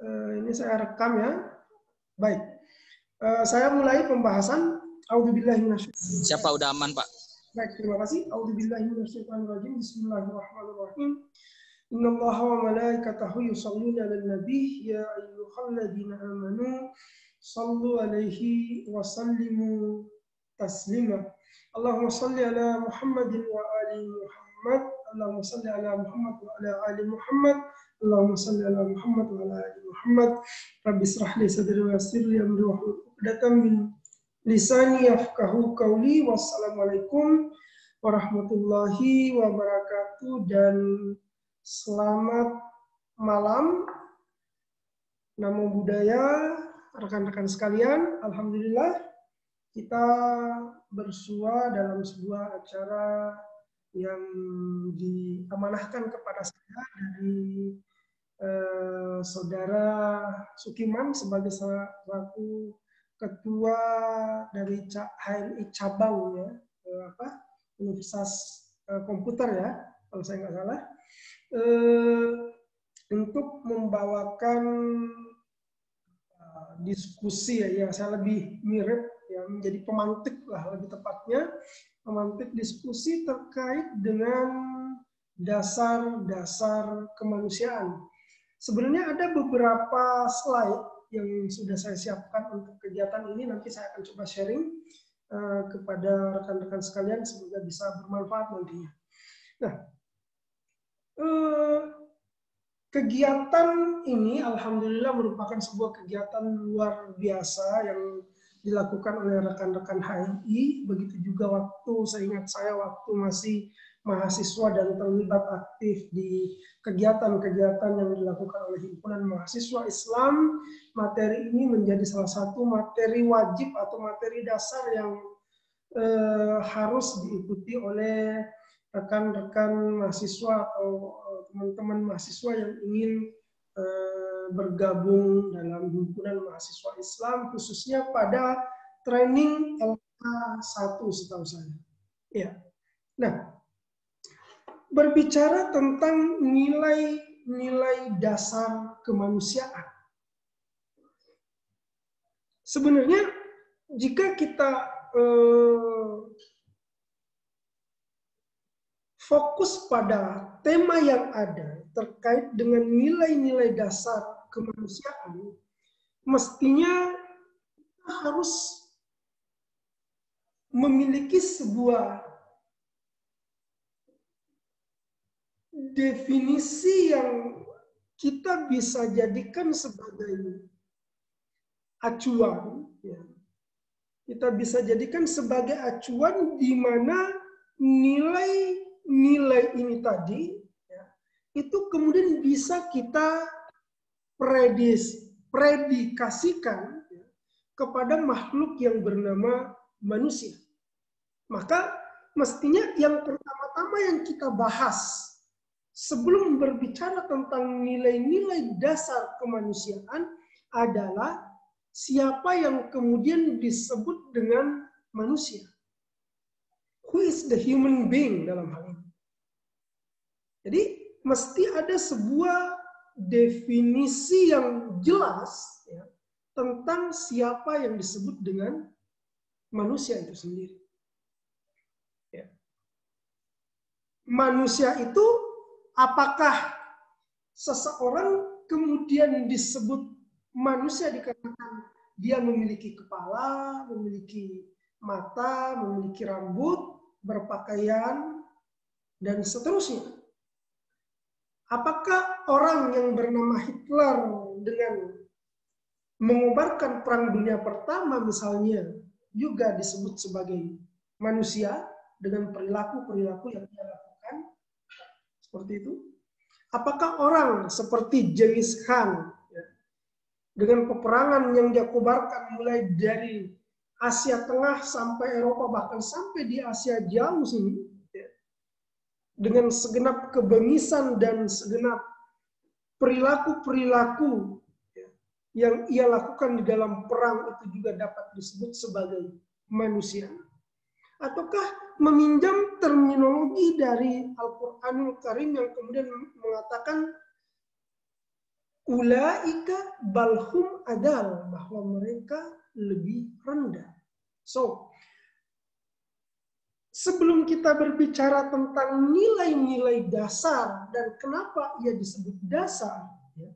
Ini saya rekam ya. Baik. Saya mulai pembahasan. A'udzubillahi minasyaitonir. Siapa udah aman, Pak? Baik, terima kasih. A'udzubillahi minasyaitonir rajim. Bismillahirrahmanirrahim. Innallaha wa malaikatahu yusholluna 'alan nabi ya ayyuhalladzina amanu shallu 'alaihi wa sallimu taslima. Allahumma shalli 'ala Muhammadin wa ali Muhammad. Allahumma shalli 'ala Muhammad wa ala ali Muhammad. Allahumma shalli 'ala Muhammad wa ala ali Muhammad. Rabbi shrah li sadri wa yassir li amri wahlul 'uqdatam min lisani yafqahu qawli. Wassalamualaikum warahmatullahi wabarakatuh dan selamat malam. Namo Buddhaya, rekan-rekan sekalian. Alhamdulillah kita bersua dalam sebuah acara yang diamanahkan kepada saya dari saudara Sukiman sebagai selaku ketua dari HMI cabang ya, Universitas Komputer ya, kalau saya nggak salah, untuk membawakan diskusi ya, yang saya lebih mirip ya, menjadi pemantik lah lebih tepatnya, pemantik diskusi terkait dengan dasar-dasar kemanusiaan. Sebenarnya ada beberapa slide yang sudah saya siapkan untuk kegiatan ini, nanti saya akan coba sharing kepada rekan-rekan sekalian, semoga bisa bermanfaat nantinya. Nah, kegiatan ini alhamdulillah merupakan sebuah kegiatan luar biasa yang dilakukan oleh rekan-rekan HMI. Begitu juga waktu, seingat saya waktu masih mahasiswa dan terlibat aktif di kegiatan-kegiatan yang dilakukan oleh Himpunan Mahasiswa Islam, materi ini menjadi salah satu materi wajib atau materi dasar yang harus diikuti oleh rekan-rekan mahasiswa atau teman-teman mahasiswa yang ingin bergabung dalam Himpunan Mahasiswa Islam, khususnya pada training LK1 setahu saya. Ya. Nah, berbicara tentang nilai-nilai dasar kemanusiaan. Sebenarnya jika kita fokus pada tema yang ada terkait dengan nilai-nilai dasar kemanusiaan, mestinya kita harus memiliki sebuah definisi yang kita bisa jadikan sebagai acuan. Ya. Kita bisa jadikan sebagai acuan di mana nilai-nilai ini tadi ya, itu kemudian bisa kita predikasikan ya, kepada makhluk yang bernama manusia. Maka mestinya yang pertama-tama yang kita bahas sebelum berbicara tentang nilai-nilai dasar kemanusiaan adalah siapa yang kemudian disebut dengan manusia. Who is the human being dalam hal ini? Jadi mesti ada sebuah definisi yang jelas ya, tentang siapa yang disebut dengan manusia itu sendiri. Ya. Manusia itu apakah seseorang kemudian disebut manusia dikarenakan dia memiliki kepala, memiliki mata, memiliki rambut, berpakaian, dan seterusnya? Apakah orang yang bernama Hitler dengan mengobarkan Perang Dunia Pertama misalnya juga disebut sebagai manusia dengan perilaku-perilaku yang dia lakukan? Seperti itu. Apakah orang seperti Genghis Khan ya, dengan peperangan yang dia kobarkan mulai dari Asia Tengah sampai Eropa, bahkan sampai di Asia jauh sini, ya, dengan segenap kebengisan dan segenap perilaku-perilaku ya, yang ia lakukan di dalam perang itu juga dapat disebut sebagai manusia? Ataukah meminjam terminologi dari Al-Quranul Karim yang kemudian mengatakan ulaika balhum adal, bahwa mereka lebih rendah. So, sebelum kita berbicara tentang nilai-nilai dasar dan kenapa ia disebut dasar, ya,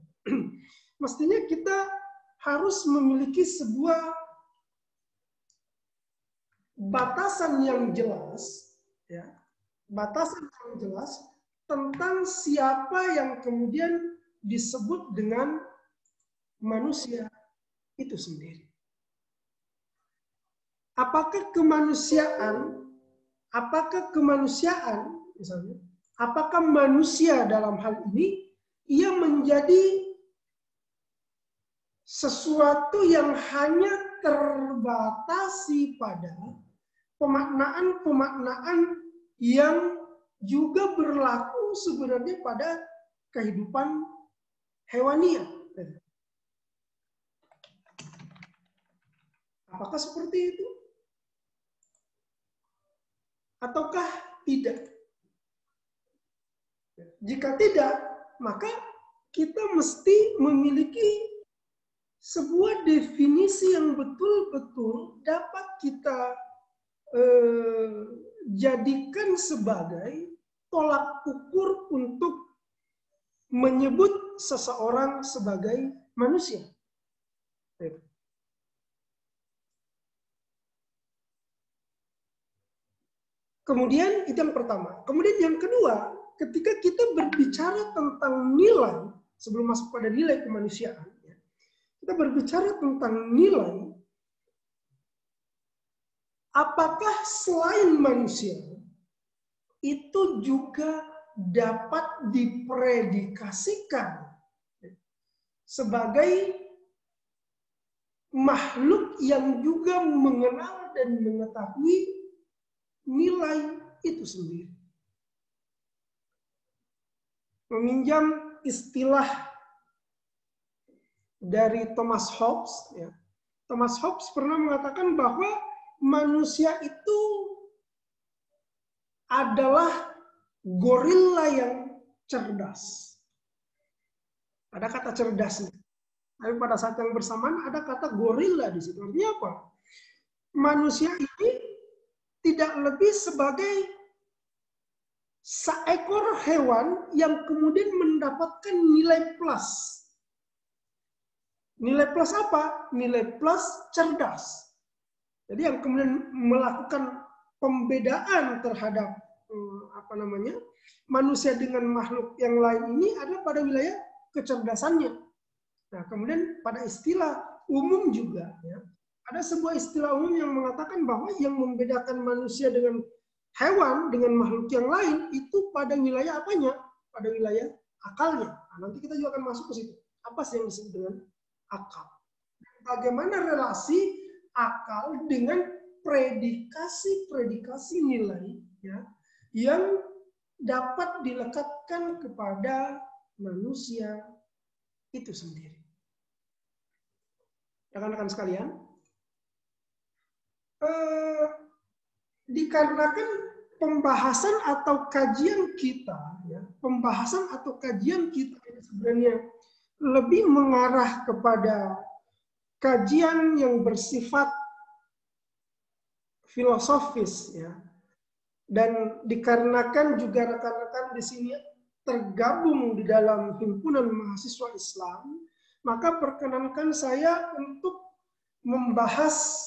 mestinya kita harus memiliki sebuah batasan yang jelas, ya, batasan yang jelas tentang siapa yang kemudian disebut dengan manusia itu sendiri. Apakah kemanusiaan, misalnya, apakah manusia dalam hal ini ia menjadi sesuatu yang hanya terbatasi pada pemaknaan-pemaknaan yang juga berlaku sebenarnya pada kehidupan hewaniah. Apakah seperti itu? Ataukah tidak? Jika tidak, maka kita mesti memiliki sebuah definisi yang betul-betul dapat kita jadikan sebagai tolak ukur untuk menyebut seseorang sebagai manusia. Kemudian itu yang pertama. Kemudian yang kedua, ketika kita berbicara tentang nilai, sebelum masuk pada nilai kemanusiaan, kita berbicara tentang nilai, apakah selain manusia itu juga dapat dipredikasikan sebagai makhluk yang juga mengenal dan mengetahui nilai itu sendiri. Meminjam istilah dari Thomas Hobbes, ya. Thomas Hobbes pernah mengatakan bahwa manusia itu adalah gorila yang cerdas. Ada kata cerdasnya. Tapi pada saat yang bersamaan ada kata gorila di situ. Artinya apa? Manusia ini tidak lebih sebagai seekor hewan yang kemudian mendapatkan nilai plus. Nilai plus apa? Nilai plus cerdas. Jadi yang kemudian melakukan pembedaan terhadap manusia dengan makhluk yang lain ini ada pada wilayah kecerdasannya. Nah, kemudian pada istilah umum juga, ya, ada sebuah istilah umum yang mengatakan bahwa yang membedakan manusia dengan hewan, dengan makhluk yang lain, itu pada wilayah apanya? Pada wilayah akalnya. Nah, nanti kita juga akan masuk ke situ. Apa sih yang disebut dengan akal? Bagaimana relasi akal dengan predikasi-predikasi nilai, ya, yang dapat dilekatkan kepada manusia itu sendiri. Rekan-rekan sekalian, dikarenakan pembahasan atau kajian kita, ya, pembahasan atau kajian kita ini sebenarnya lebih mengarah kepada kajian yang bersifat filosofis, ya, dan dikarenakan juga rekan-rekan di sini tergabung di dalam himpunan mahasiswa Islam, maka perkenankan saya untuk membahas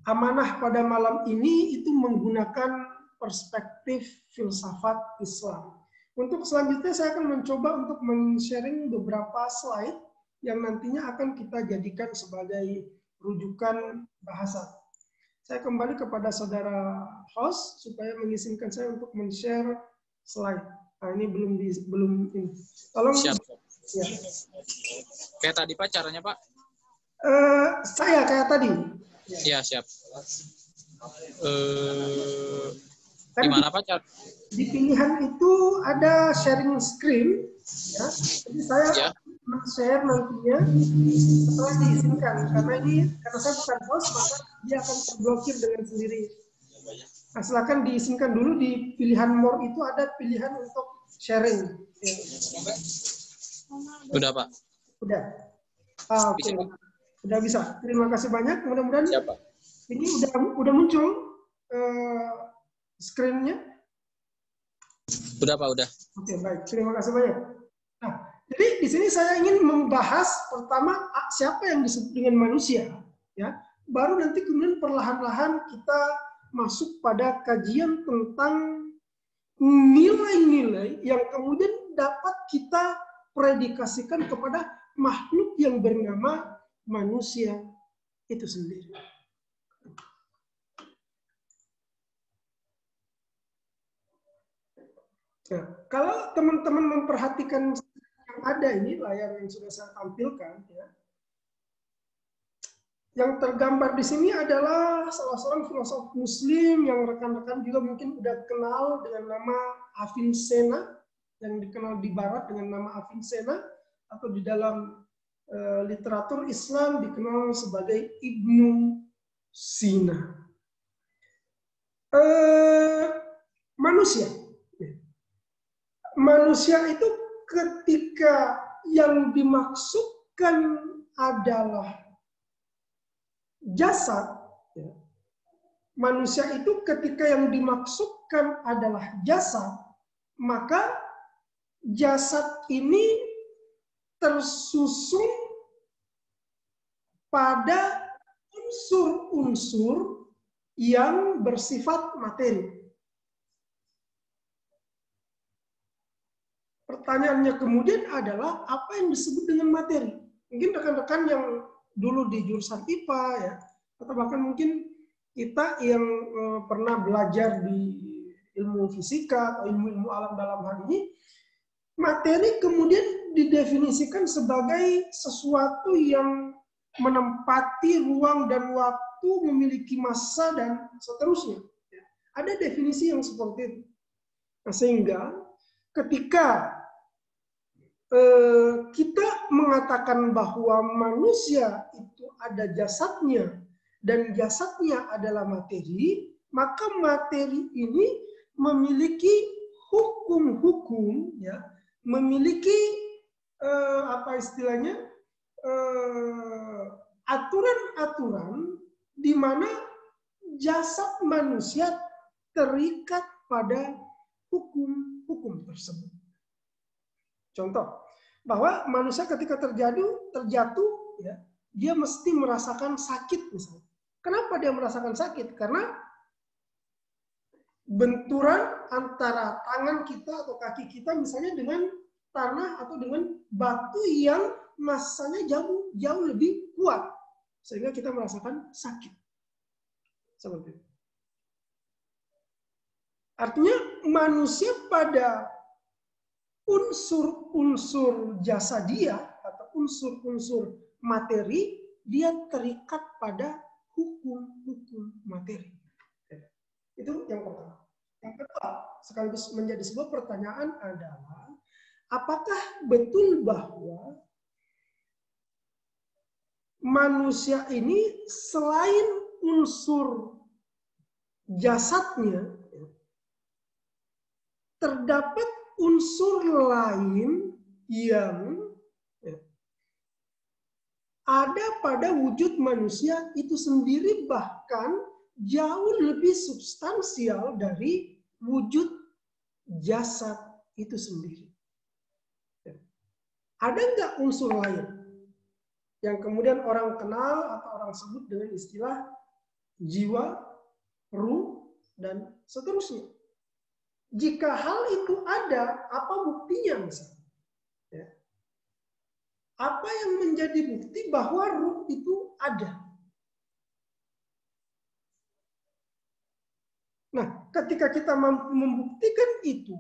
amanah pada malam ini itu menggunakan perspektif filsafat Islam. Untuk selanjutnya saya akan mencoba untuk men-sharing beberapa slide yang nantinya akan kita jadikan sebagai rujukan bahasan. Saya kembali kepada saudara host supaya mengizinkan saya untuk men-share slide. Nah, ini belum ini. Tolong. Siap. Ya. Kayak tadi Pak caranya Pak? Saya kayak tadi. Iya, siap. Gimana Pak? Di pilihan itu ada sharing screen, ya. Jadi saya men-share nantinya setelah diizinkan. Karena saya bukan host, maka dia akan terblokir dengan sendiri. Nah, silakan diizinkan dulu di pilihan more itu ada pilihan untuk sharing. Ya. Udah, Pak. Udah. Oke. Bisa, Pak. Udah bisa. Terima kasih banyak. Mudah-mudahan Siap, Pak. ini udah muncul screen-nya. Udah, Pak, udah. Oke, baik. Terima kasih banyak. Nah, jadi di sini saya ingin membahas pertama siapa yang disebut dengan manusia, ya. Baru nanti kemudian perlahan-lahan kita masuk pada kajian tentang nilai-nilai yang kemudian dapat kita predikasikan kepada makhluk yang bernama manusia itu sendiri. Nah, kalau teman-teman memperhatikan yang ada ini, layar yang sudah saya tampilkan, ya, yang tergambar di sini adalah salah seorang filosof Muslim yang rekan-rekan juga mungkin udah kenal dengan nama Avicenna, yang dikenal di Barat dengan nama Avicenna, atau di dalam literatur Islam dikenal sebagai Ibnu Sina. Manusia itu ketika yang dimaksudkan adalah jasad, ya. Manusia itu ketika yang dimaksudkan adalah jasad, maka jasad ini tersusun pada unsur-unsur yang bersifat materi. Pertanyaannya kemudian adalah apa yang disebut dengan materi? Mungkin rekan-rekan yang dulu di jurusan IPA, ya, atau bahkan mungkin kita yang pernah belajar di ilmu fisika atau ilmu-ilmu alam dalam hal ini, materi kemudian didefinisikan sebagai sesuatu yang menempati ruang dan waktu, memiliki massa, dan seterusnya. Ada definisi yang seperti itu. Nah, sehingga ketika kita mengatakan bahwa manusia itu ada jasadnya dan jasadnya adalah materi, maka materi ini memiliki hukum-hukum, ya, memiliki apa istilahnya, aturan-aturan di mana jasad manusia terikat pada hukum-hukum tersebut. Contoh, bahwa manusia ketika terjatuh, ya, dia mesti merasakan sakit misalnya. Kenapa dia merasakan sakit? Karena benturan antara tangan kita atau kaki kita misalnya dengan tanah atau dengan batu yang massanya jauh lebih kuat, sehingga kita merasakan sakit. Seperti itu. Artinya manusia pada unsur-unsur jasa dia atau unsur-unsur materi, dia terikat pada hukum-hukum materi. Itu yang pertama. Yang kedua, sekaligus menjadi sebuah pertanyaan adalah, apakah betul bahwa manusia ini selain unsur jasadnya, terdapat unsur lain yang ada pada wujud manusia itu sendiri, bahkan jauh lebih substansial dari wujud jasad itu sendiri. Ada nggak unsur lain yang kemudian orang kenal atau orang sebut dengan istilah jiwa, ruh, dan seterusnya? Jika hal itu ada, apa buktinya misalnya? Ya. Apa yang menjadi bukti bahwa ruh itu ada? Nah, ketika kita mampu membuktikan itu,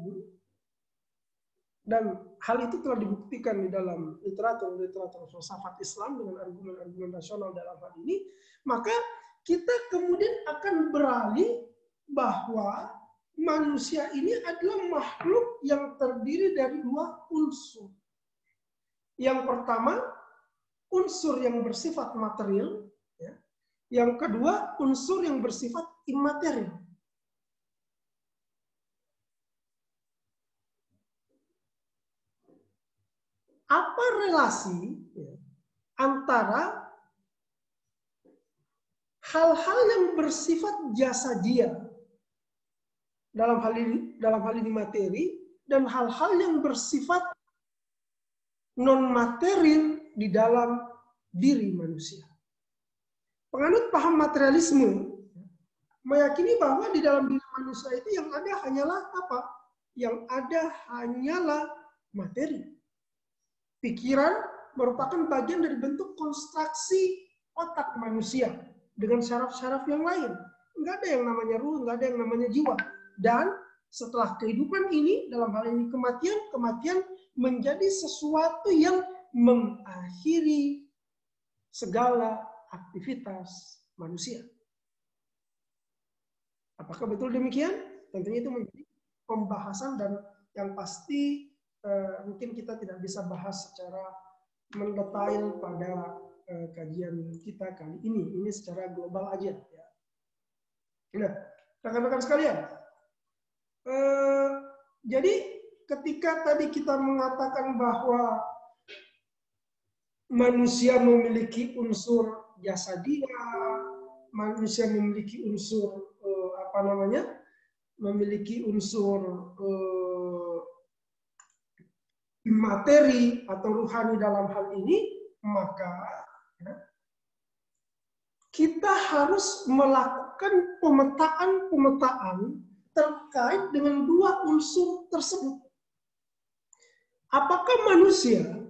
dan hal itu telah dibuktikan di dalam literatur filsafat Islam dengan argumen-argumen rasional dalam hal ini, maka kita kemudian akan beralih bahwa manusia ini adalah makhluk yang terdiri dari dua unsur. Yang pertama, unsur yang bersifat material. Ya. Yang kedua, unsur yang bersifat imaterial. apa relasi antara hal-hal yang bersifat jasadiah dalam hal ini materi dan hal-hal yang bersifat non material di dalam diri manusia. Penganut paham materialisme meyakini bahwa di dalam diri manusia itu yang ada hanyalah apa? Yang ada hanyalah materi. Pikiran merupakan bagian dari bentuk konstruksi otak manusia dengan syaraf-syaraf yang lain. Enggak ada yang namanya ruh, enggak ada yang namanya jiwa. Dan setelah kehidupan ini, dalam hal ini kematian menjadi sesuatu yang mengakhiri segala aktivitas manusia. Apakah betul demikian? Tentunya itu menjadi pembahasan dan yang pasti mungkin kita tidak bisa bahas secara mendetail pada kajian kita kali ini. Ini secara global aja. Ya. Nah, rekan-rekan sekalian, jadi ketika tadi kita mengatakan bahwa manusia memiliki unsur jasadiah, manusia memiliki unsur memiliki unsur materi atau rohani dalam hal ini, maka kita harus melakukan pemetaan terkait dengan dua unsur tersebut. Apakah manusia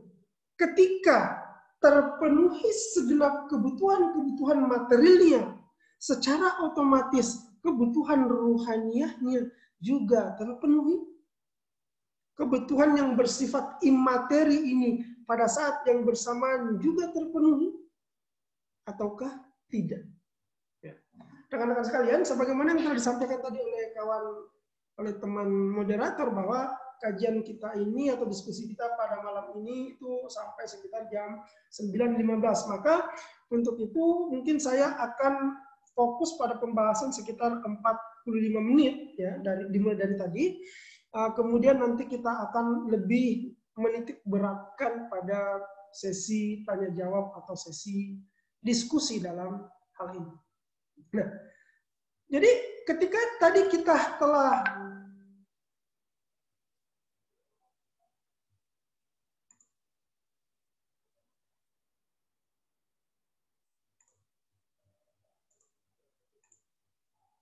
ketika terpenuhi segenap kebutuhan materialnya, secara otomatis kebutuhan rohaniahnya juga terpenuhi? Kebutuhan yang bersifat imateri ini pada saat yang bersamaan juga terpenuhi? Ataukah tidak? Ya. Rekan-rekan sekalian, sebagaimana yang telah disampaikan tadi oleh teman moderator bahwa kajian kita ini atau diskusi kita pada malam ini itu sampai sekitar jam 9.15. Maka untuk itu mungkin saya akan fokus pada pembahasan sekitar 45 menit ya dimulai dari tadi. Kemudian nanti kita akan lebih menitik beratkan pada sesi tanya jawab atau sesi diskusi dalam hal ini. Nah, jadi ketika tadi kita telah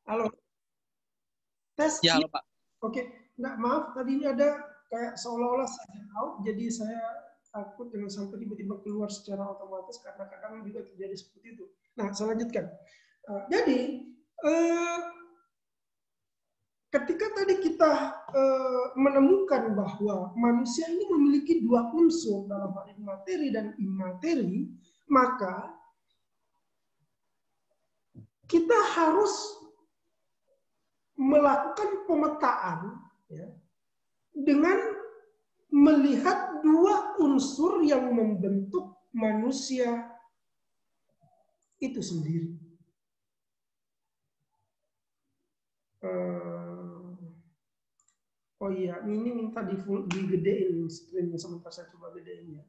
halo, tes? Ya, halo Pak. Oke, nah, maaf tadi ini ada kayak seolah-olah saya out, jadi saya takut dengan sampai tiba-tiba keluar secara otomatis karena kadang juga terjadi seperti itu. Nah, saya lanjutkan. Jadi ketika tadi kita menemukan bahwa manusia ini memiliki dua unsur dalam hal materi dan imateri, maka kita harus melakukan pemetaan ya, dengan melihat dua unsur yang membentuk manusia itu sendiri. Oh iya, ini minta digedein screen-nya, sebentar saya coba gedein ya.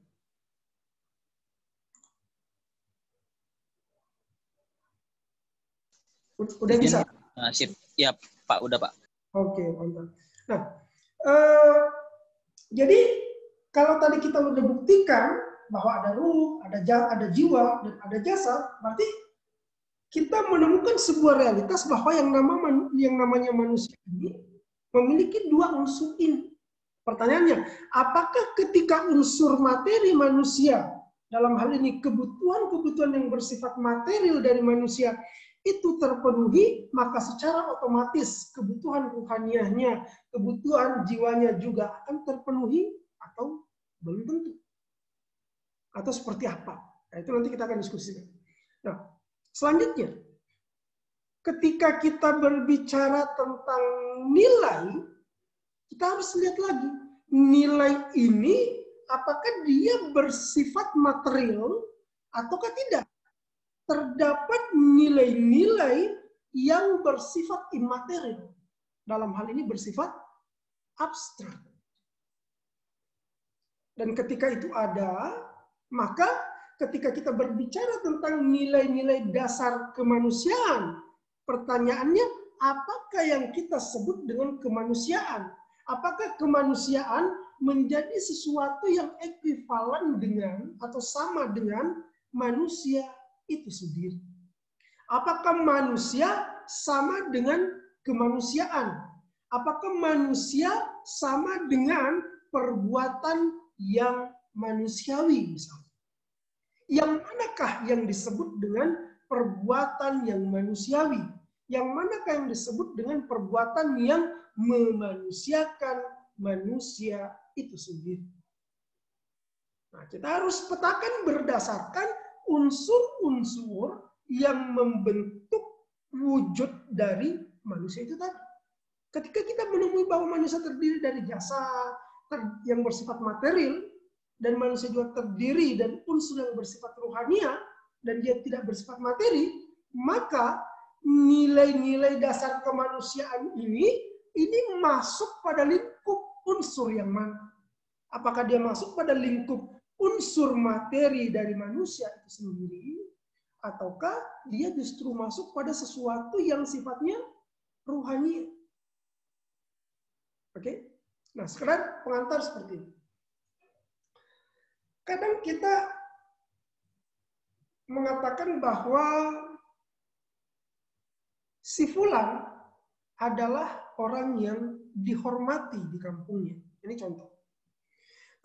Udah bisa? Sip. Ya, Pak, udah Pak. Oke, mantap. Nah, jadi kalau tadi kita udah buktikan bahwa ada ruh, ada jiwa, dan ada jasad, berarti kita menemukan sebuah realitas bahwa yang namanya manusia ini memiliki dua unsur ini. Pertanyaannya, apakah ketika unsur materi manusia, dalam hal ini kebutuhan-kebutuhan yang bersifat material dari manusia, itu terpenuhi, maka secara otomatis kebutuhan rohaniahnya, kebutuhan jiwanya juga akan terpenuhi atau belum tentu. Atau seperti apa? Nah, itu nanti kita akan diskusikan. Nah, selanjutnya, ketika kita berbicara tentang nilai, kita harus lihat lagi. Nilai ini apakah dia bersifat material ataukah tidak? Terdapat nilai-nilai yang bersifat imaterial. Dalam hal ini bersifat abstrak. Dan ketika itu ada, maka ketika kita berbicara tentang nilai-nilai dasar kemanusiaan, pertanyaannya, apakah yang kita sebut dengan kemanusiaan? Apakah kemanusiaan menjadi sesuatu yang ekuivalen dengan atau sama dengan manusia itu sendiri? Apakah manusia sama dengan kemanusiaan? Apakah manusia sama dengan perbuatan yang manusiawi misalnya? Yang manakah yang disebut dengan perbuatan yang manusiawi? Yang manakah yang disebut dengan perbuatan yang memanusiakan manusia itu sendiri? Nah, kita harus petakan berdasarkan unsur-unsur yang membentuk wujud dari manusia itu tadi. Ketika kita menemui bahwa manusia terdiri dari jasad yang bersifat material, dan manusia juga terdiri dari unsur yang bersifat rohania, dan dia tidak bersifat materi, maka nilai-nilai dasar kemanusiaan ini masuk pada lingkup unsur yang mana? Apakah dia masuk pada lingkup unsur materi dari manusia itu sendiri, ataukah dia justru masuk pada sesuatu yang sifatnya rohani? Oke? Nah, sekarang pengantar seperti ini. Kadang kita mengatakan bahwa si fulan adalah orang yang dihormati di kampungnya. Ini contoh.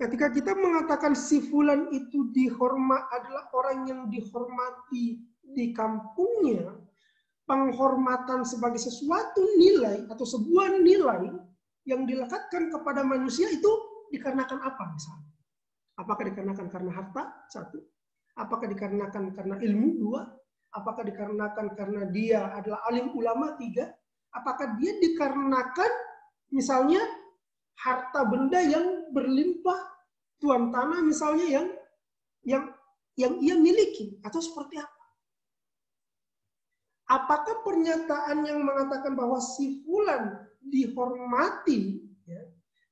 Ketika kita mengatakan si fulan itu adalah orang yang dihormati di kampungnya, penghormatan sebagai sesuatu nilai atau sebuah nilai yang dilekatkan kepada manusia itu dikarenakan apa misalnya? Apakah dikarenakan karena harta? Satu. Apakah dikarenakan karena ilmu? Dua. Apakah dikarenakan karena dia adalah alim ulama? Tiga. Apakah dia dikarenakan misalnya harta benda yang berlimpah, tuan tanah misalnya yang ia miliki, atau seperti apa? Apakah pernyataan yang mengatakan bahwa si fulan dihormati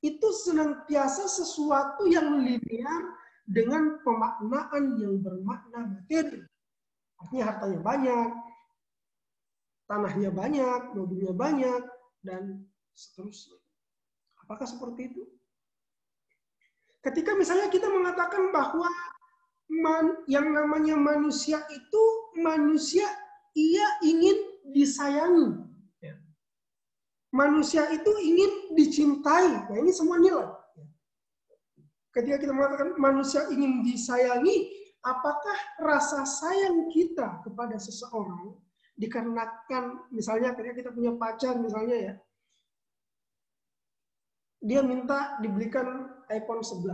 itu senantiasa sesuatu yang linear dengan pemaknaan yang bermakna materi? Artinya hartanya banyak, tanahnya banyak, mobilnya banyak, dan seterusnya. Apakah seperti itu? Ketika misalnya kita mengatakan bahwa yang namanya manusia itu, manusia ia ingin disayangi. Manusia itu ingin dicintai. Nah, ini semua nilai. Ketika kita mengatakan manusia ingin disayangi, apakah rasa sayang kita kepada seseorang dikarenakan misalnya ketika kita punya pacar misalnya ya, dia minta dibelikan iPhone 11.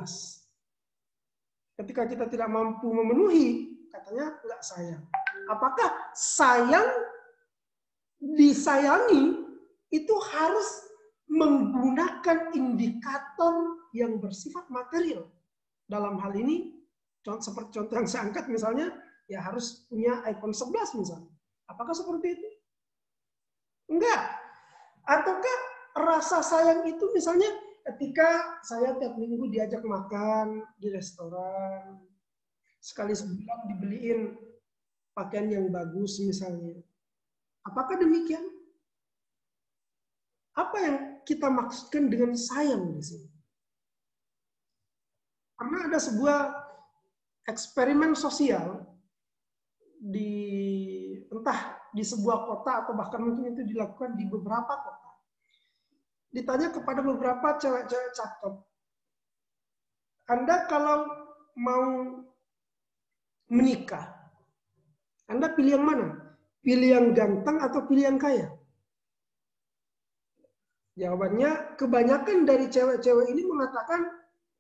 Ketika kita tidak mampu memenuhi, katanya nggak sayang. Apakah sayang disayangi itu harus menggunakan indikator yang bersifat material? Dalam hal ini, seperti contoh yang saya angkat misalnya, ya harus punya iPhone 11 misalnya. Apakah seperti itu? Enggak. Ataukah rasa sayang itu misalnya ketika saya tiap minggu diajak makan di restoran, sekali sebulan dibeliin pakaian yang bagus misalnya. Apakah demikian? Apa yang kita maksudkan dengan sayang di sini? Karena ada sebuah eksperimen sosial entah di sebuah kota atau bahkan mungkin itu dilakukan di beberapa kota. Ditanya kepada beberapa cewek-cewek cakep, Anda kalau mau menikah, Anda pilih yang mana? Pilih yang ganteng atau pilih yang kaya? Jawabannya, kebanyakan dari cewek-cewek ini mengatakan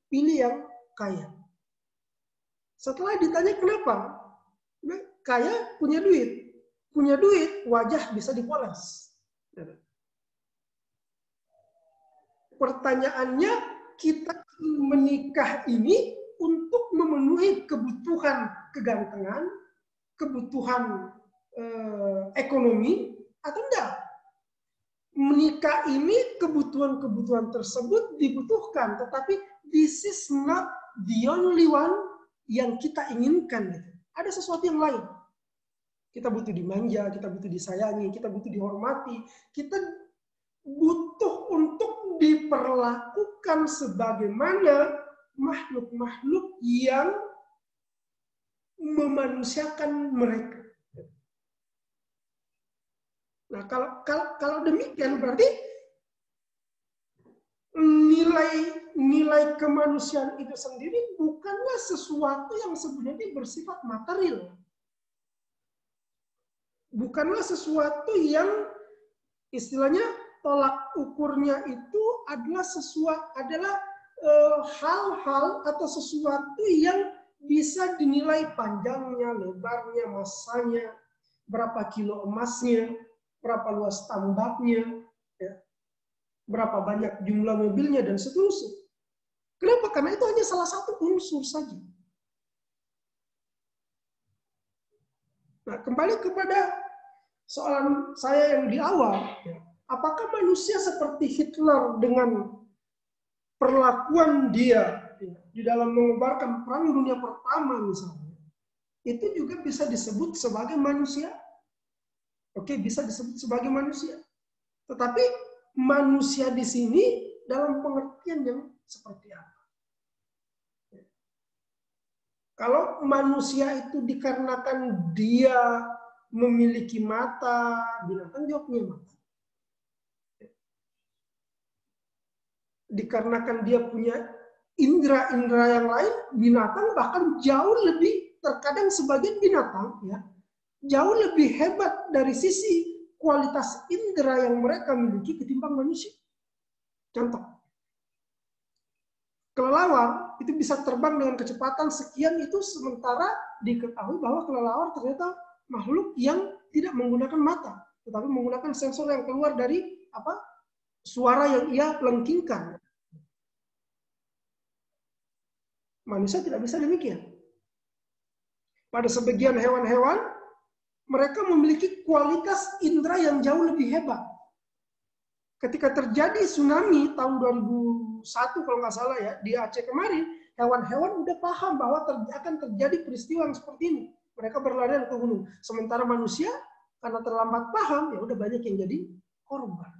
pilih yang kaya. Setelah ditanya kenapa? Kaya punya duit. Punya duit, wajah bisa dipoles. Pertanyaannya, kita menikah ini untuk memenuhi kebutuhan kegantengan, kebutuhan ekonomi, atau enggak? Menikah ini kebutuhan-kebutuhan tersebut dibutuhkan, tetapi this is not the only one yang kita inginkan. Ada sesuatu yang lain. Kita butuh dimanja, kita butuh disayangi, kita butuh dihormati, kita butuh untuk diperlakukan sebagaimana makhluk-makhluk yang memanusiakan mereka. Nah, kalau demikian berarti nilai kemanusiaan itu sendiri bukanlah sesuatu yang sebenarnya bersifat material. Bukanlah sesuatu yang istilahnya tolak ukurnya itu adalah hal-hal atau sesuatu yang bisa dinilai panjangnya, lebarnya, masanya, berapa kilo emasnya, berapa luas tambaknya, ya, berapa banyak jumlah mobilnya, dan seterusnya. Kenapa? Karena itu hanya salah satu unsur saja. Nah, kembali kepada soalan saya yang di awal, ya, apakah manusia seperti Hitler dengan perlakuan dia di dalam mengobarkan Perang Dunia Pertama misalnya, itu juga bisa disebut sebagai manusia? Oke, bisa disebut sebagai manusia. Tetapi manusia di sini dalam pengertian yang seperti apa? Kalau manusia itu dikarenakan dia memiliki mata, binatang juga punya mata. Dikarenakan dia punya indera-indera yang lain, binatang bahkan jauh lebih, terkadang sebagian binatang ya, jauh lebih hebat dari sisi kualitas indera yang mereka miliki ketimbang manusia. Contoh, kelelawar itu bisa terbang dengan kecepatan sekian, itu sementara diketahui bahwa kelelawar ternyata makhluk yang tidak menggunakan mata, tetapi menggunakan sensor yang keluar dari suara yang ia pelengkingkan. Manusia tidak bisa demikian. Pada sebagian hewan-hewan, mereka memiliki kualitas indera yang jauh lebih hebat. Ketika terjadi tsunami tahun 2001 kalau nggak salah ya, di Aceh kemarin, hewan-hewan udah paham bahwa akan terjadi peristiwa yang seperti ini. Mereka berlarian ke gunung. Sementara manusia, karena terlambat paham, ya udah banyak yang jadi korban.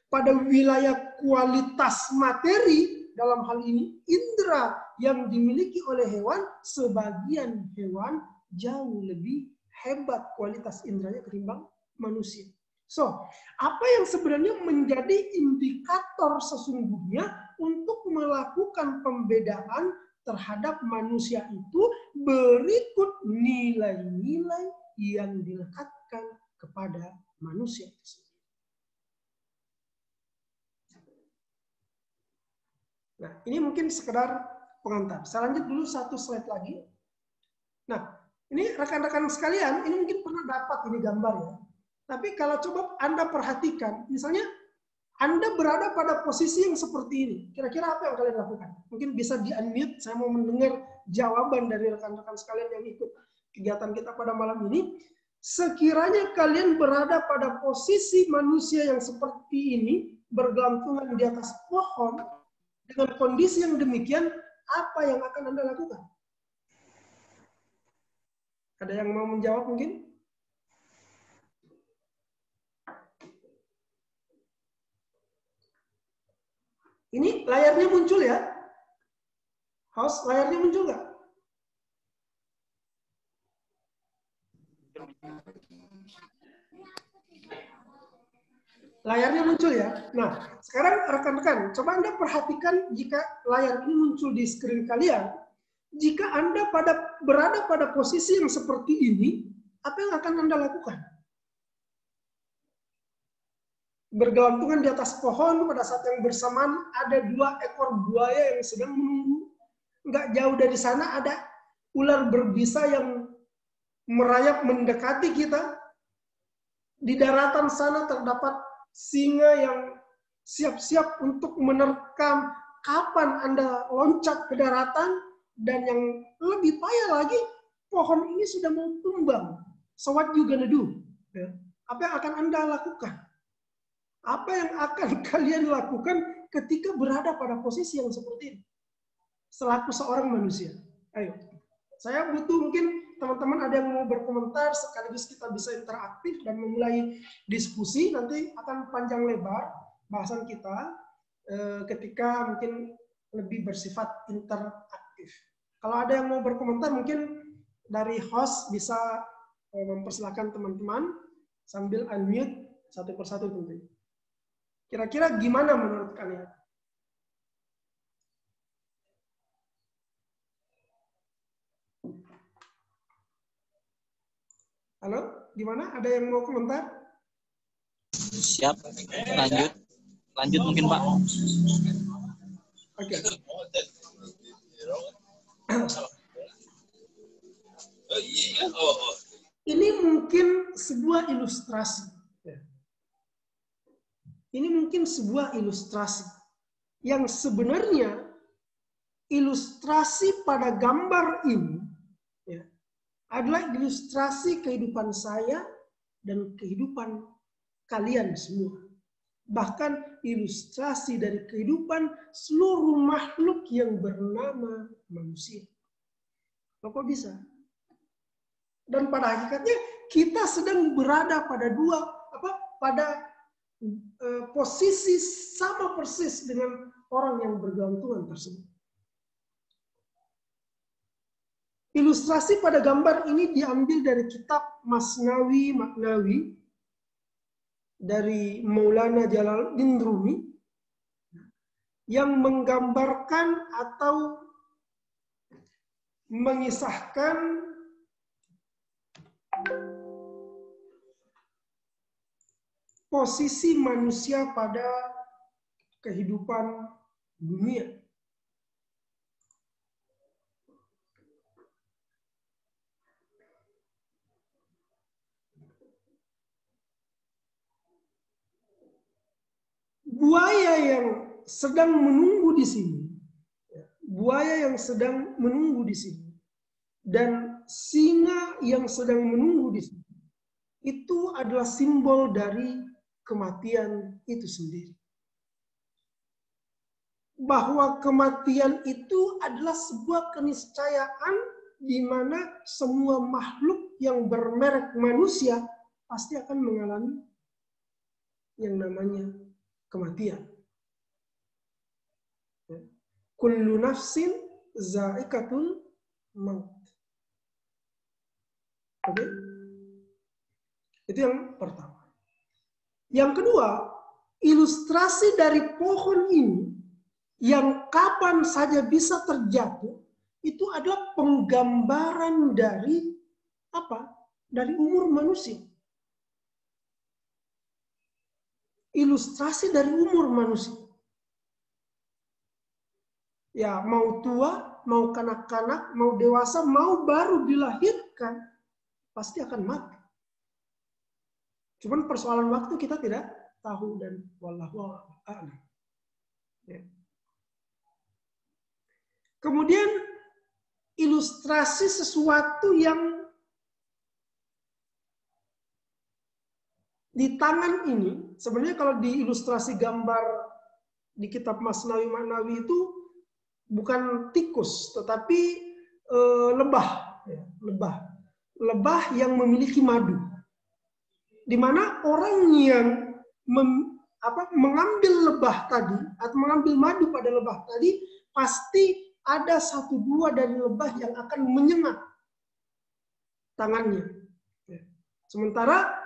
Pada wilayah kualitas materi, dalam hal ini indera yang dimiliki oleh hewan, sebagian hewan jauh lebih hebat kualitas inderanya ketimbang manusia. So, apa yang sebenarnya menjadi indikator sesungguhnya untuk melakukan pembedaan terhadap manusia itu berikut nilai-nilai yang dilekatkan kepada manusia itu sendiri. Nah, ini mungkin sekedar pengantar. Saya lanjut dulu satu slide lagi. Nah, ini rekan-rekan sekalian, ini mungkin pernah dapat ini gambar ya. Tapi kalau coba Anda perhatikan, misalnya Anda berada pada posisi yang seperti ini. Kira-kira apa yang kalian lakukan? Mungkin bisa di-unmute, saya mau mendengar jawaban dari rekan-rekan sekalian yang ikut kegiatan kita pada malam ini. Sekiranya kalian berada pada posisi manusia yang seperti ini, bergelantungan di atas pohon, dengan kondisi yang demikian, apa yang akan Anda lakukan? Ada yang mau menjawab mungkin? Ini layarnya muncul ya? Host, layarnya muncul nggak? Layarnya muncul ya? Nah, sekarang rekan-rekan, coba Anda perhatikan jika layar ini muncul di screen kalian. Jika Anda berada pada posisi yang seperti ini, apa yang akan Anda lakukan? Bergelantungan di atas pohon, pada saat yang bersamaan ada 2 ekor buaya yang sedang menunggu. Nggak jauh dari sana ada ular berbisa yang merayap mendekati kita. Di daratan sana terdapat singa yang siap-siap untuk menerkam kapan Anda loncat ke daratan. Dan yang lebih payah lagi, pohon ini sudah mau tumbang. So what you gonna do? Apa yang akan Anda lakukan? Apa yang akan kalian lakukan ketika berada pada posisi yang seperti ini? selaku seorang manusia. Ayo, saya butuh mungkin teman-teman ada yang mau berkomentar sekaligus kita bisa interaktif dan memulai diskusi. Nanti akan panjang lebar bahasan kita ketika mungkin lebih bersifat interaktif. Kalau ada yang mau berkomentar mungkin dari host bisa mempersilahkan teman-teman sambil unmute satu persatu tentunya. Kira-kira gimana menurut kalian? Halo, gimana? Ada yang mau komentar? Siap. Lanjut mungkin Pak. Oke. Ini mungkin sebuah ilustrasi. Ini mungkin sebuah ilustrasi yang sebenarnya ilustrasi pada gambar ini adalah ilustrasi kehidupan saya dan kehidupan kalian semua. Bahkan ilustrasi dari kehidupan seluruh makhluk yang bernama manusia. Kok bisa? Dan pada hakikatnya kita sedang berada pada pada posisi sama persis dengan orang yang bergelantungan tersebut. Ilustrasi pada gambar ini diambil dari kitab Masnawi Maknawi dari Maulana Jalaluddin Rumi yang menggambarkan atau mengisahkan posisi manusia pada kehidupan dunia. Buaya yang sedang menunggu di sini, dan singa yang sedang menunggu di sini, itu adalah simbol dari kematian itu sendiri. Bahwa kematian itu adalah sebuah keniscayaan di mana semua makhluk yang bermerek manusia pasti akan mengalami yang namanya kematian. Kullu nafsin za'iqatul maut. Oke? Itu yang pertama. Yang kedua, ilustrasi dari pohon ini yang kapan saja bisa terjatuh itu adalah penggambaran dari apa? Dari umur manusia. Ilustrasi dari umur manusia. Ya, mau tua, mau kanak-kanak, mau dewasa, mau baru dilahirkan, pasti akan mati. Cuman persoalan waktu kita tidak tahu dan wallahu a'lam. Ya. Kemudian ilustrasi sesuatu yang di tangan ini, sebenarnya kalau di ilustrasi gambar di kitab Masnawi Maknawi itu bukan tikus, tetapi lebah. Lebah yang memiliki madu. Di mana orang yang mengambil lebah tadi, atau mengambil madu pada lebah tadi, pasti ada 1-2 dari lebah yang akan menyengat tangannya. Sementara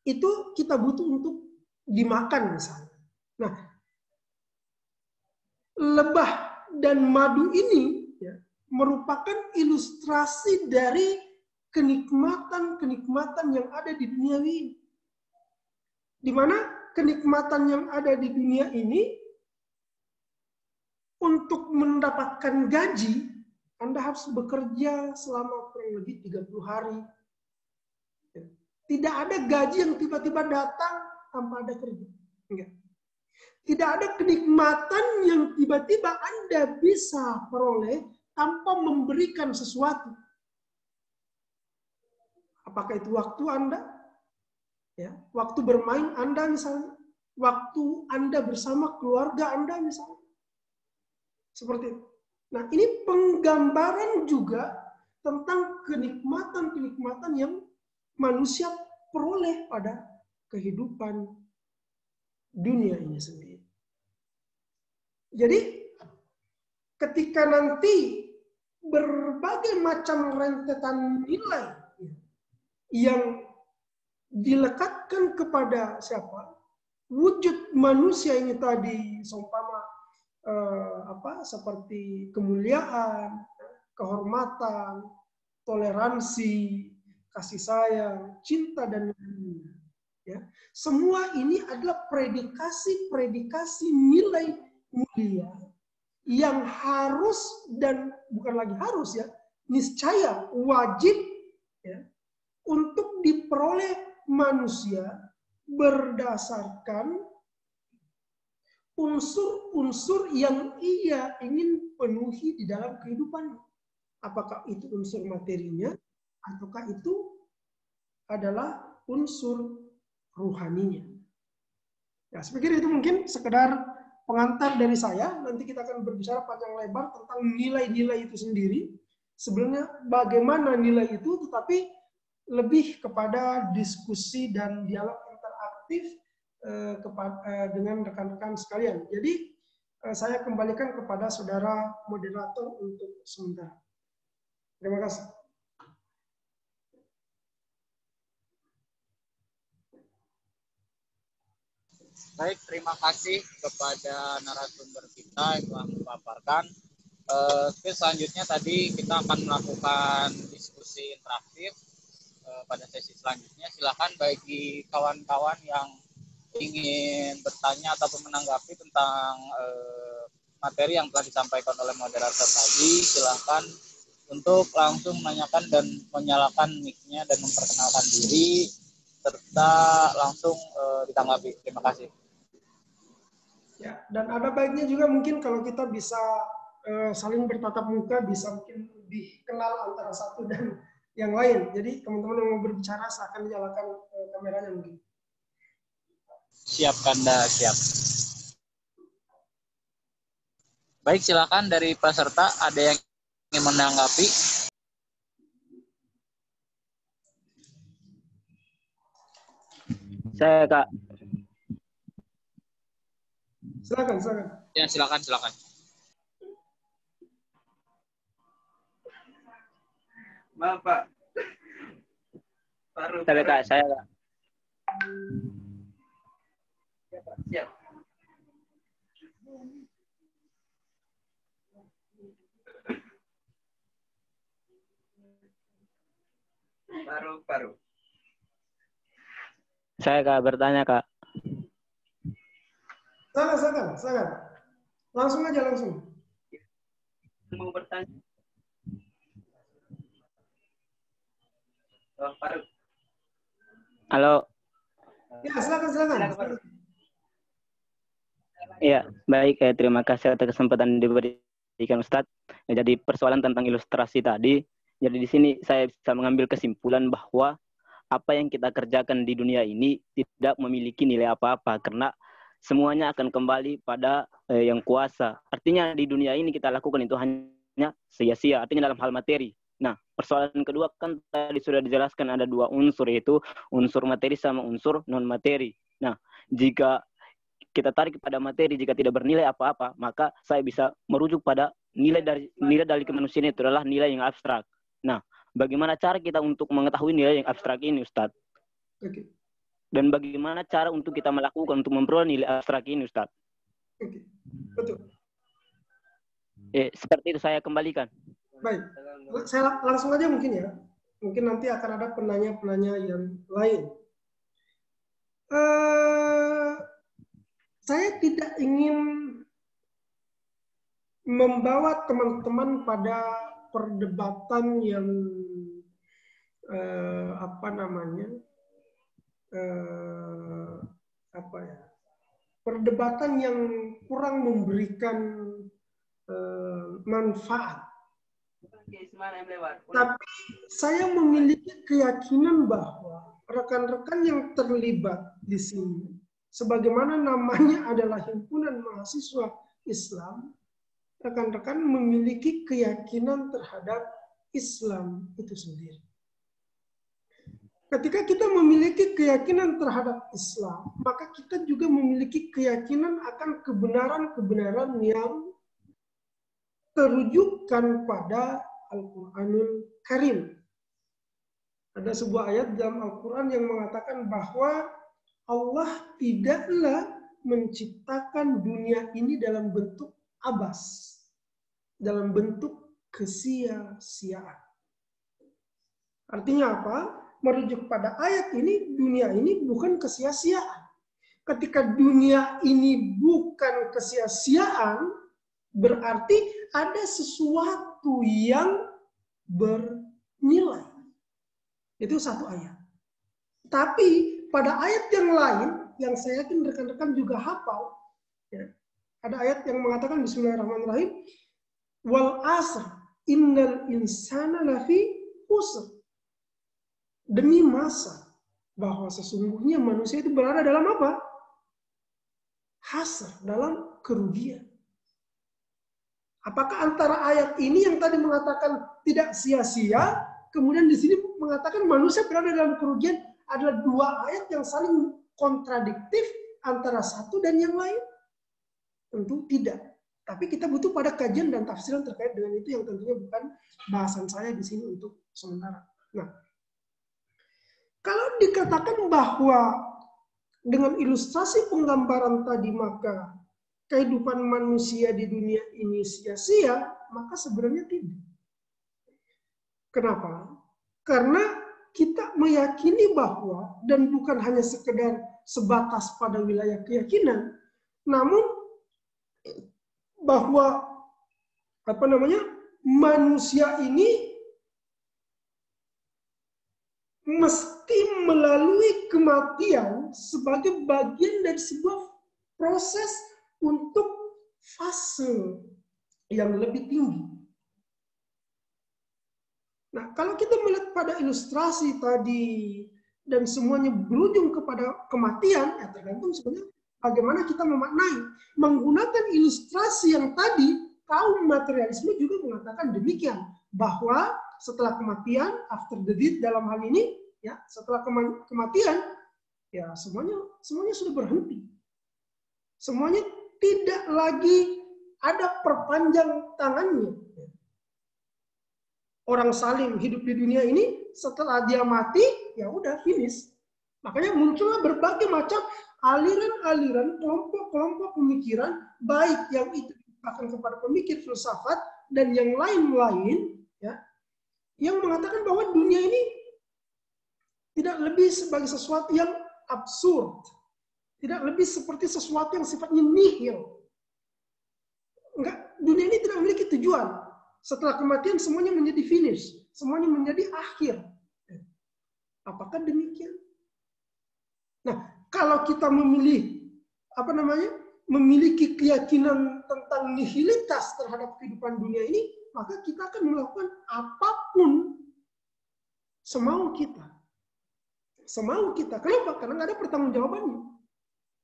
itu kita butuh untuk dimakan misalnya. Nah, lebah dan madu ini merupakan ilustrasi dari kenikmatan-kenikmatan yang ada di dunia ini. Di mana kenikmatan yang ada di dunia ini untuk mendapatkan gaji, Anda harus bekerja selama kurang lebih 30 hari. Tidak ada gaji yang tiba-tiba datang tanpa ada kerja. Enggak. Tidak ada kenikmatan yang tiba-tiba Anda bisa peroleh tanpa memberikan sesuatu. Apakah itu waktu Anda? Ya, waktu bermain Anda misalnya. Waktu Anda bersama keluarga Anda misalnya. Seperti itu. Nah, ini penggambaran juga tentang kenikmatan-kenikmatan yang manusia peroleh pada kehidupan dunia ini sendiri. Jadi, ketika nanti berbagai macam rentetan nilai yang dilekatkan kepada siapa? Wujud manusia ini tadi, seumpama seperti kemuliaan, kehormatan, toleransi, kasih sayang, cinta dan lain-lain. Ya, semua ini adalah predikasi nilai mulia yang harus dan bukan lagi harus ya, niscaya wajib ya, untuk diperoleh manusia berdasarkan unsur-unsur yang ia ingin penuhi di dalam kehidupan. Apakah itu unsur materinya, ataukah itu adalah unsur ruhaninya. Ya, saya pikir itu mungkin sekedar pengantar dari saya. Nanti kita akan berbicara panjang lebar tentang nilai-nilai itu sendiri. Sebenarnya bagaimana nilai itu, tetapi lebih kepada diskusi dan dialog interaktif dengan rekan-rekan sekalian. Jadi saya kembalikan kepada saudara moderator untuk sementara. Terima kasih. Baik, terima kasih kepada narasumber kita yang telah memaparkan. Selanjutnya tadi kita akan melakukan diskusi interaktif pada sesi selanjutnya. Silakan bagi kawan-kawan yang ingin bertanya ataupun menanggapi tentang materi yang telah disampaikan oleh moderator tadi, silakan untuk langsung menanyakan dan menyalakan mic-nya dan memperkenalkan diri serta langsung ditanggapi. Terima kasih. Ya, dan ada baiknya juga mungkin kalau kita bisa saling bertatap muka, bisa mungkin lebih kenal antara satu dan yang lain. Jadi teman-teman yang mau berbicara seakan nyalakan kameranya mungkin. Siap, Kanda, siap. Baik, silakan dari peserta ada yang ingin menanggapi. Saya, Kak. Silakan. Ya, silakan. Maaf, Pak. Saya, Kak. Siap. Paru. Saya, Kak, bertanya, Kak. Silakan. Langsung aja. Mau bertanya. Oh, Paru. Halo. Ya, silakan. Iya, baik. Terima kasih atas kesempatan diberikan Ustadz. Jadi persoalan tentang ilustrasi tadi. Jadi di sini saya bisa mengambil kesimpulan bahwa apa yang kita kerjakan di dunia ini tidak memiliki nilai apa-apa karena semuanya akan kembali pada yang kuasa. Artinya di dunia ini kita lakukan itu hanya sia-sia. Artinya dalam hal materi. Nah, persoalan kedua kan tadi sudah dijelaskan ada dua unsur, yaitu unsur materi sama unsur non-materi. Nah, jika kita tarik pada materi, jika tidak bernilai apa-apa, maka saya bisa merujuk pada nilai dari kemanusiaan itu adalah nilai yang abstrak. Nah, bagaimana cara kita untuk mengetahui nilai yang abstrak ini, Ustadz? Oke. Dan bagaimana cara untuk kita melakukan untuk memperoleh nilai abstrak ini, Ustadz? Oke, betul. Seperti itu saya kembalikan. Baik, saya langsung aja mungkin ya. Mungkin nanti akan ada penanya-penanya yang lain. Saya tidak ingin membawa teman-teman pada perdebatan yang perdebatan yang kurang memberikan manfaat. Tapi saya memiliki keyakinan bahwa rekan-rekan yang terlibat di sini, sebagaimana namanya adalah Himpunan Mahasiswa Islam, rekan-rekan memiliki keyakinan terhadap Islam itu sendiri. Ketika kita memiliki keyakinan terhadap Islam, maka kita juga memiliki keyakinan akan kebenaran-kebenaran yang terujukkan pada Al-Quranul Karim. Ada sebuah ayat dalam Al-Quran yang mengatakan bahwa Allah tidaklah menciptakan dunia ini dalam bentuk abas, dalam bentuk kesia-siaan. Artinya apa? Merujuk pada ayat ini, dunia ini bukan kesia-siaan. Ketika dunia ini bukan kesia-siaan, berarti ada sesuatu yang bernilai. Itu satu ayat. Tapi pada ayat yang lain, yang saya yakin rekan-rekan juga hafal, ya, ada ayat yang mengatakan Bismillahirrahmanirrahim, wal asr innal insana lafi khusr. Demi masa, bahwa sesungguhnya manusia itu berada dalam apa? Hasr, dalam kerugian. Apakah antara ayat ini yang tadi mengatakan tidak sia-sia, kemudian di sini mengatakan manusia berada dalam kerugian, adalah dua ayat yang saling kontradiktif antara satu dan yang lain? Tentu tidak. Tapi kita butuh pada kajian dan tafsiran terkait dengan itu yang tentunya bukan bahasan saya di sini untuk sementara. Nah, kalau dikatakan bahwa dengan ilustrasi penggambaran tadi maka kehidupan manusia di dunia ini sia-sia, maka sebenarnya tidak. Kenapa? Karena kita meyakini bahwa, dan bukan hanya sekedar sebatas pada wilayah keyakinan, namun bahwa manusia ini mesti melalui kematian sebagai bagian dari sebuah proses untuk fase yang lebih tinggi. Nah, kalau kita melihat pada ilustrasi tadi dan semuanya berujung kepada kematian, ya tergantung sebenarnya bagaimana kita memaknai. Menggunakan ilustrasi yang tadi, kaum materialisme juga mengatakan demikian, bahwa setelah kematian, after the death dalam hal ini, ya setelah kematian, ya semuanya sudah berhenti. Semuanya tidak lagi ada perpanjang tangannya. Orang saling hidup di dunia ini, setelah dia mati, ya udah finish. Makanya muncullah berbagai macam aliran-aliran, kelompok-kelompok pemikiran, baik yang itu akan kepada pemikir filsafat dan yang lain-lain, ya, yang mengatakan bahwa dunia ini tidak lebih sebagai sesuatu yang absurd, tidak lebih seperti sesuatu yang sifatnya nihil. Enggak, dunia ini tidak memiliki tujuan. Setelah kematian semuanya menjadi finish, semuanya menjadi akhir. Apakah demikian? Nah, kalau kita memiliki keyakinan tentang nihilitas terhadap kehidupan dunia ini, maka kita akan melakukan apapun semau kita. Semau kita. Kenapa? Karena nggak ada pertanggungjawabannya.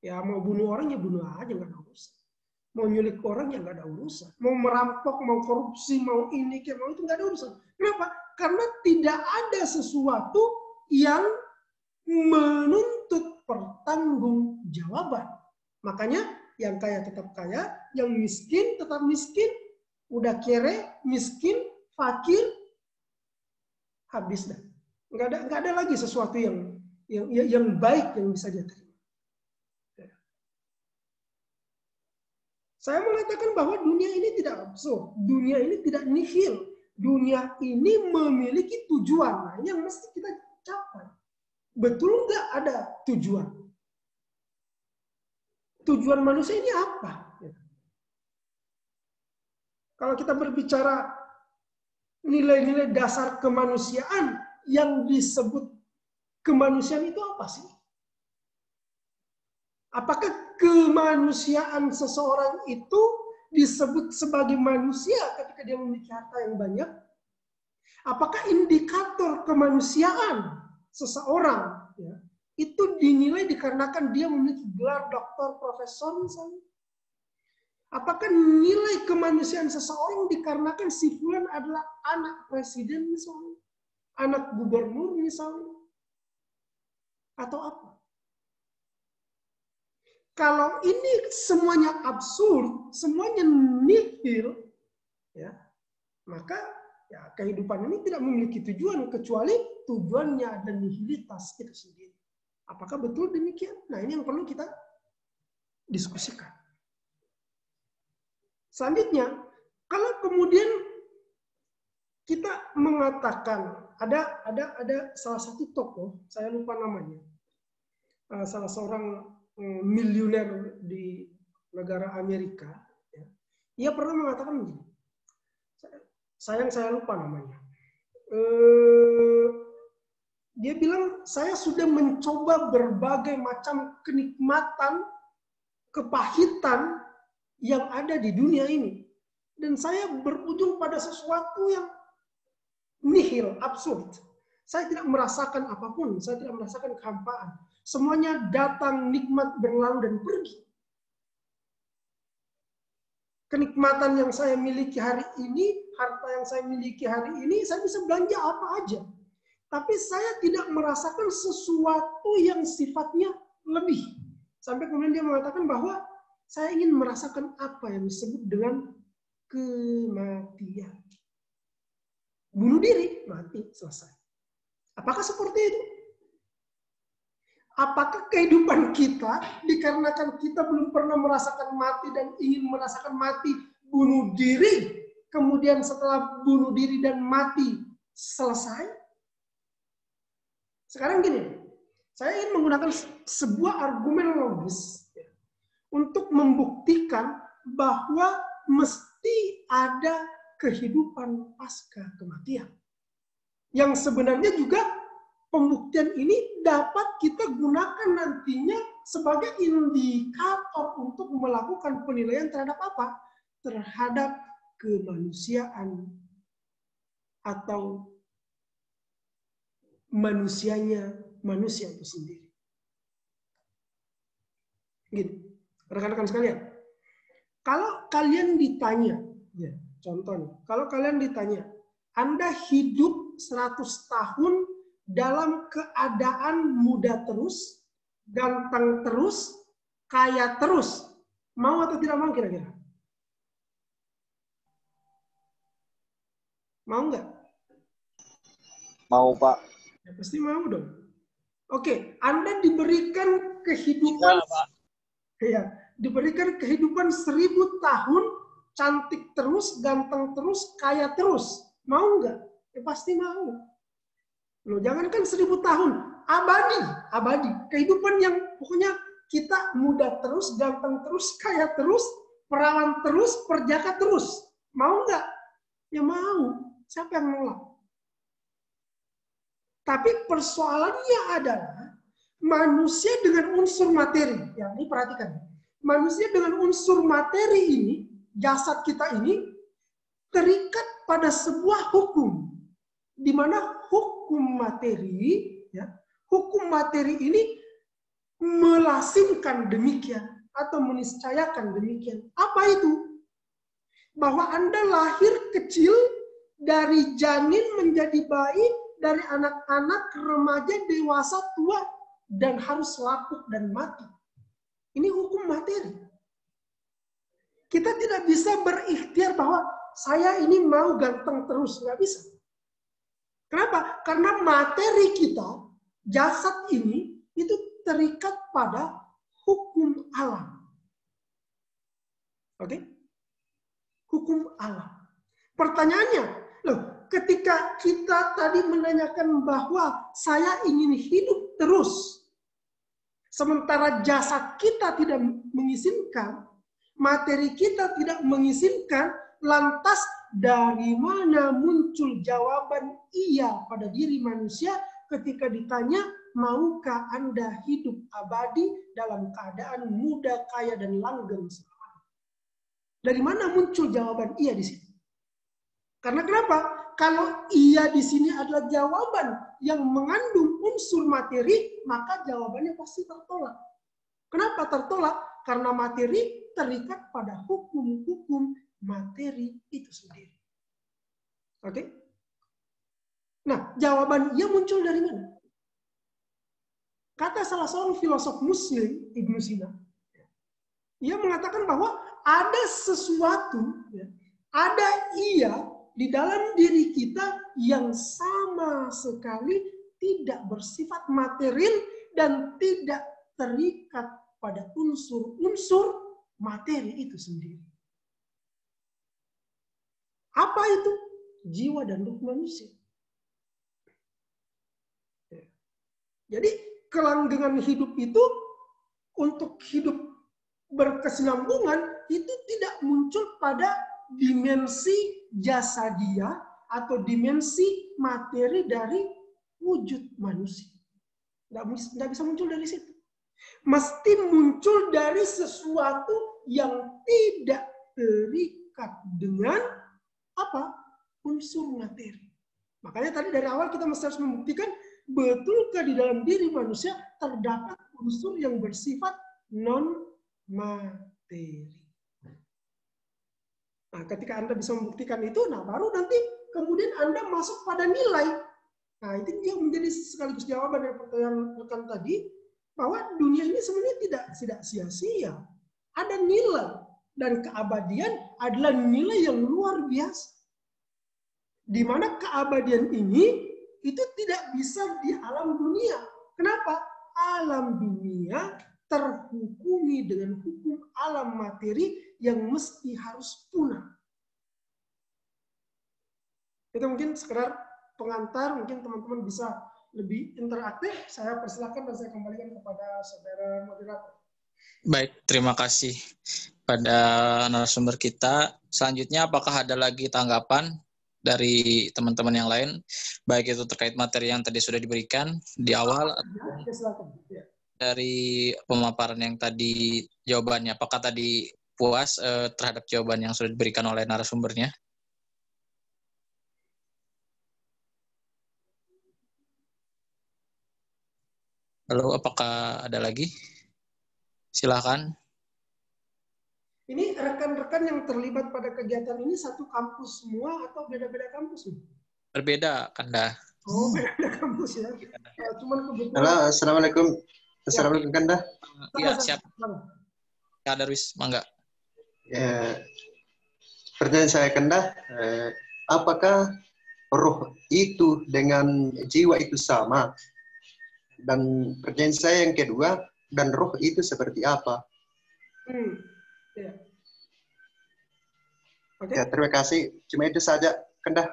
Ya mau bunuh orang ya bunuh aja, nggak ada urusan. Mau nyulik orang ya nggak ada urusan. Mau merampok, mau korupsi, mau ini, mau itu nggak ada urusan. Kenapa? Karena tidak ada sesuatu yang menuntut pertanggungjawaban. Makanya yang kaya tetap kaya, yang miskin tetap miskin, udah kere, miskin, fakir, habis dah. Nggak ada lagi sesuatu yang baik yang bisa dia terima. Saya mengatakan bahwa dunia ini tidak absurd, dunia ini tidak nihil, dunia ini memiliki tujuan. Nah, ini yang mesti kita capai. Betul nggak ada tujuan? Tujuan manusia ini apa? Kalau kita berbicara nilai-nilai dasar kemanusiaan, yang disebut kemanusiaan itu apa sih? Apakah kemanusiaan seseorang itu disebut sebagai manusia ketika dia memiliki harta yang banyak? Apakah indikator kemanusiaan seseorang ya, itu dinilai dikarenakan dia memiliki gelar doktor, profesor misalnya? Apakah nilai kemanusiaan seseorang dikarenakan si fulan adalah anak presiden misalnya, anak gubernur misalnya, atau apa? Kalau ini semuanya absurd, semuanya nihil, ya, maka ya kehidupan ini tidak memiliki tujuan kecuali tujuannya ada nihilitas itu sendiri. Apakah betul demikian? Nah, ini yang perlu kita diskusikan. Selanjutnya, kalau kemudian kita mengatakan ada salah satu tokoh, saya lupa namanya, salah seorang miliuner di negara Amerika, ya, ia pernah mengatakan begini, saya lupa namanya. Dia bilang, saya sudah mencoba berbagai macam kenikmatan, kepahitan yang ada di dunia ini. Dan saya berujung pada sesuatu yang nihil, absurd. Saya tidak merasakan apapun, saya tidak merasakan kehampaan. Semuanya datang, nikmat, berlalu, dan pergi. Kenikmatan yang saya miliki hari ini, harta yang saya miliki hari ini, saya bisa belanja apa aja. Tapi saya tidak merasakan sesuatu yang sifatnya lebih. Sampai kemudian dia mengatakan bahwa saya ingin merasakan apa yang disebut dengan kematian. Bunuh diri, mati, selesai. Apakah seperti itu? Apakah kehidupan kita dikarenakan kita belum pernah merasakan mati dan ingin merasakan mati, bunuh diri, kemudian setelah bunuh diri dan mati, selesai? Sekarang gini, saya ingin menggunakan sebuah argumen logis untuk membuktikan bahwa mesti ada kehidupan pasca kematian. Yang sebenarnya juga pembuktian ini dapat kita gunakan nantinya sebagai indikator untuk melakukan penilaian terhadap apa? Terhadap kemanusiaan atau manusianya, manusia itu sendiri. Gitu. Rekan-rekan sekalian, kalau kalian ditanya, ya, contohnya, kalau kalian ditanya, Anda hidup 100 tahun dalam keadaan muda terus, ganteng terus, kaya terus, mau atau tidak mau kira-kira? Mau nggak? Mau, Pak. Ya, pasti mau dong. Oke, Anda diberikan kehidupan, ya, diberikan kehidupan 1000 tahun, cantik terus, ganteng terus, kaya terus. Mau nggak? Ya pasti mau. Loh, jangankan 1000 tahun, abadi. Kehidupan yang pokoknya kita muda terus, ganteng terus, kaya terus, perawan terus, perjaka terus. Mau nggak? Ya mau. Siapa yang nolak? Tapi persoalannya adalah manusia dengan unsur materi. Ya, ini perhatikan. Manusia dengan unsur materi ini, jasad kita ini, terikat pada sebuah hukum. Di mana hukum materi, ya, hukum materi ini melasimkan demikian atau meniscayakan demikian. Apa itu? Bahwa Anda lahir kecil, dari janin menjadi bayi, dari anak-anak, remaja, dewasa, tua, dan harus lapuk dan mati. Ini hukum materi. Kita tidak bisa berikhtiar bahwa saya ini mau ganteng terus. Nggak bisa. Kenapa? Karena materi kita, jasad ini, itu terikat pada hukum alam. Oke? Hukum alam. Pertanyaannya, loh, ketika kita tadi menanyakan bahwa saya ingin hidup terus, sementara jasad kita tidak mengizinkan, materi kita tidak mengizinkan, lantas dari mana muncul jawaban iya pada diri manusia ketika ditanya, maukah Anda hidup abadi dalam keadaan muda, kaya, dan langgeng? Dari mana muncul jawaban iya di sini? Karena kenapa? Kalau iya di sini adalah jawaban yang mengandung unsur materi, maka jawabannya pasti tertolak. Kenapa tertolak? Karena materi terikat pada hukum-hukum materi itu sendiri. Oke? Nah, jawaban ia muncul dari mana? Kata salah seorang filosof Muslim, Ibnu Sina, ia mengatakan bahwa ada sesuatu, ada ia di dalam diri kita yang sama sekali tidak bersifat material dan tidak terikat pada unsur-unsur materi itu sendiri. Apa itu? Jiwa dan ruh manusia. Jadi kelanggengan hidup itu untuk hidup berkesinambungan itu tidak muncul pada dimensi jasadia atau dimensi materi dari wujud manusia. Nggak bisa muncul dari situ. Mesti muncul dari sesuatu yang tidak terikat dengan apa? Unsur materi. Makanya tadi dari awal kita mesti harus membuktikan betulkah di dalam diri manusia terdapat unsur yang bersifat non-materi. Nah, ketika Anda bisa membuktikan itu, nah baru nanti kemudian Anda masuk pada nilai. Nah, itu yang menjadi sekaligus jawaban dari pertanyaan rekan tadi, bahwa dunia ini sebenarnya tidak sia-sia. Ada nilai, dan keabadian adalah nilai yang luar biasa. Di mana keabadian ini itu tidak bisa di alam dunia. Kenapa? Alam dunia terhukumi dengan hukum alam materi yang mesti harus punah. Itu mungkin sekedar pengantar, mungkin teman-teman bisa lebih interaktif. Saya persilakan dan saya kembalikan kepada saudara moderator. Baik, terima kasih pada narasumber kita. Selanjutnya, apakah ada lagi tanggapan dari teman-teman yang lain, baik itu terkait materi yang tadi sudah diberikan di awal, dari pemaparan yang tadi jawabannya, apakah tadi puas terhadap jawaban yang sudah diberikan oleh narasumbernya? Lalu apakah ada lagi? Silakan. Ini rekan-rekan yang terlibat pada kegiatan ini satu kampus semua atau beda-beda kampus? Berbeda, Kanda. Oh, beda kampus ya. Cuman kebetulan. Halo, assalamualaikum. Assalamualaikum, Kanda. Iya, siap. Kak Darwis, mangga. Ya, pertanyaan saya, Kanda, apakah roh itu dengan jiwa itu sama? Dan pertanyaan saya yang kedua, dan roh itu seperti apa? Ya. Okay. Ya, terima kasih. Cuma itu saja, Kanda.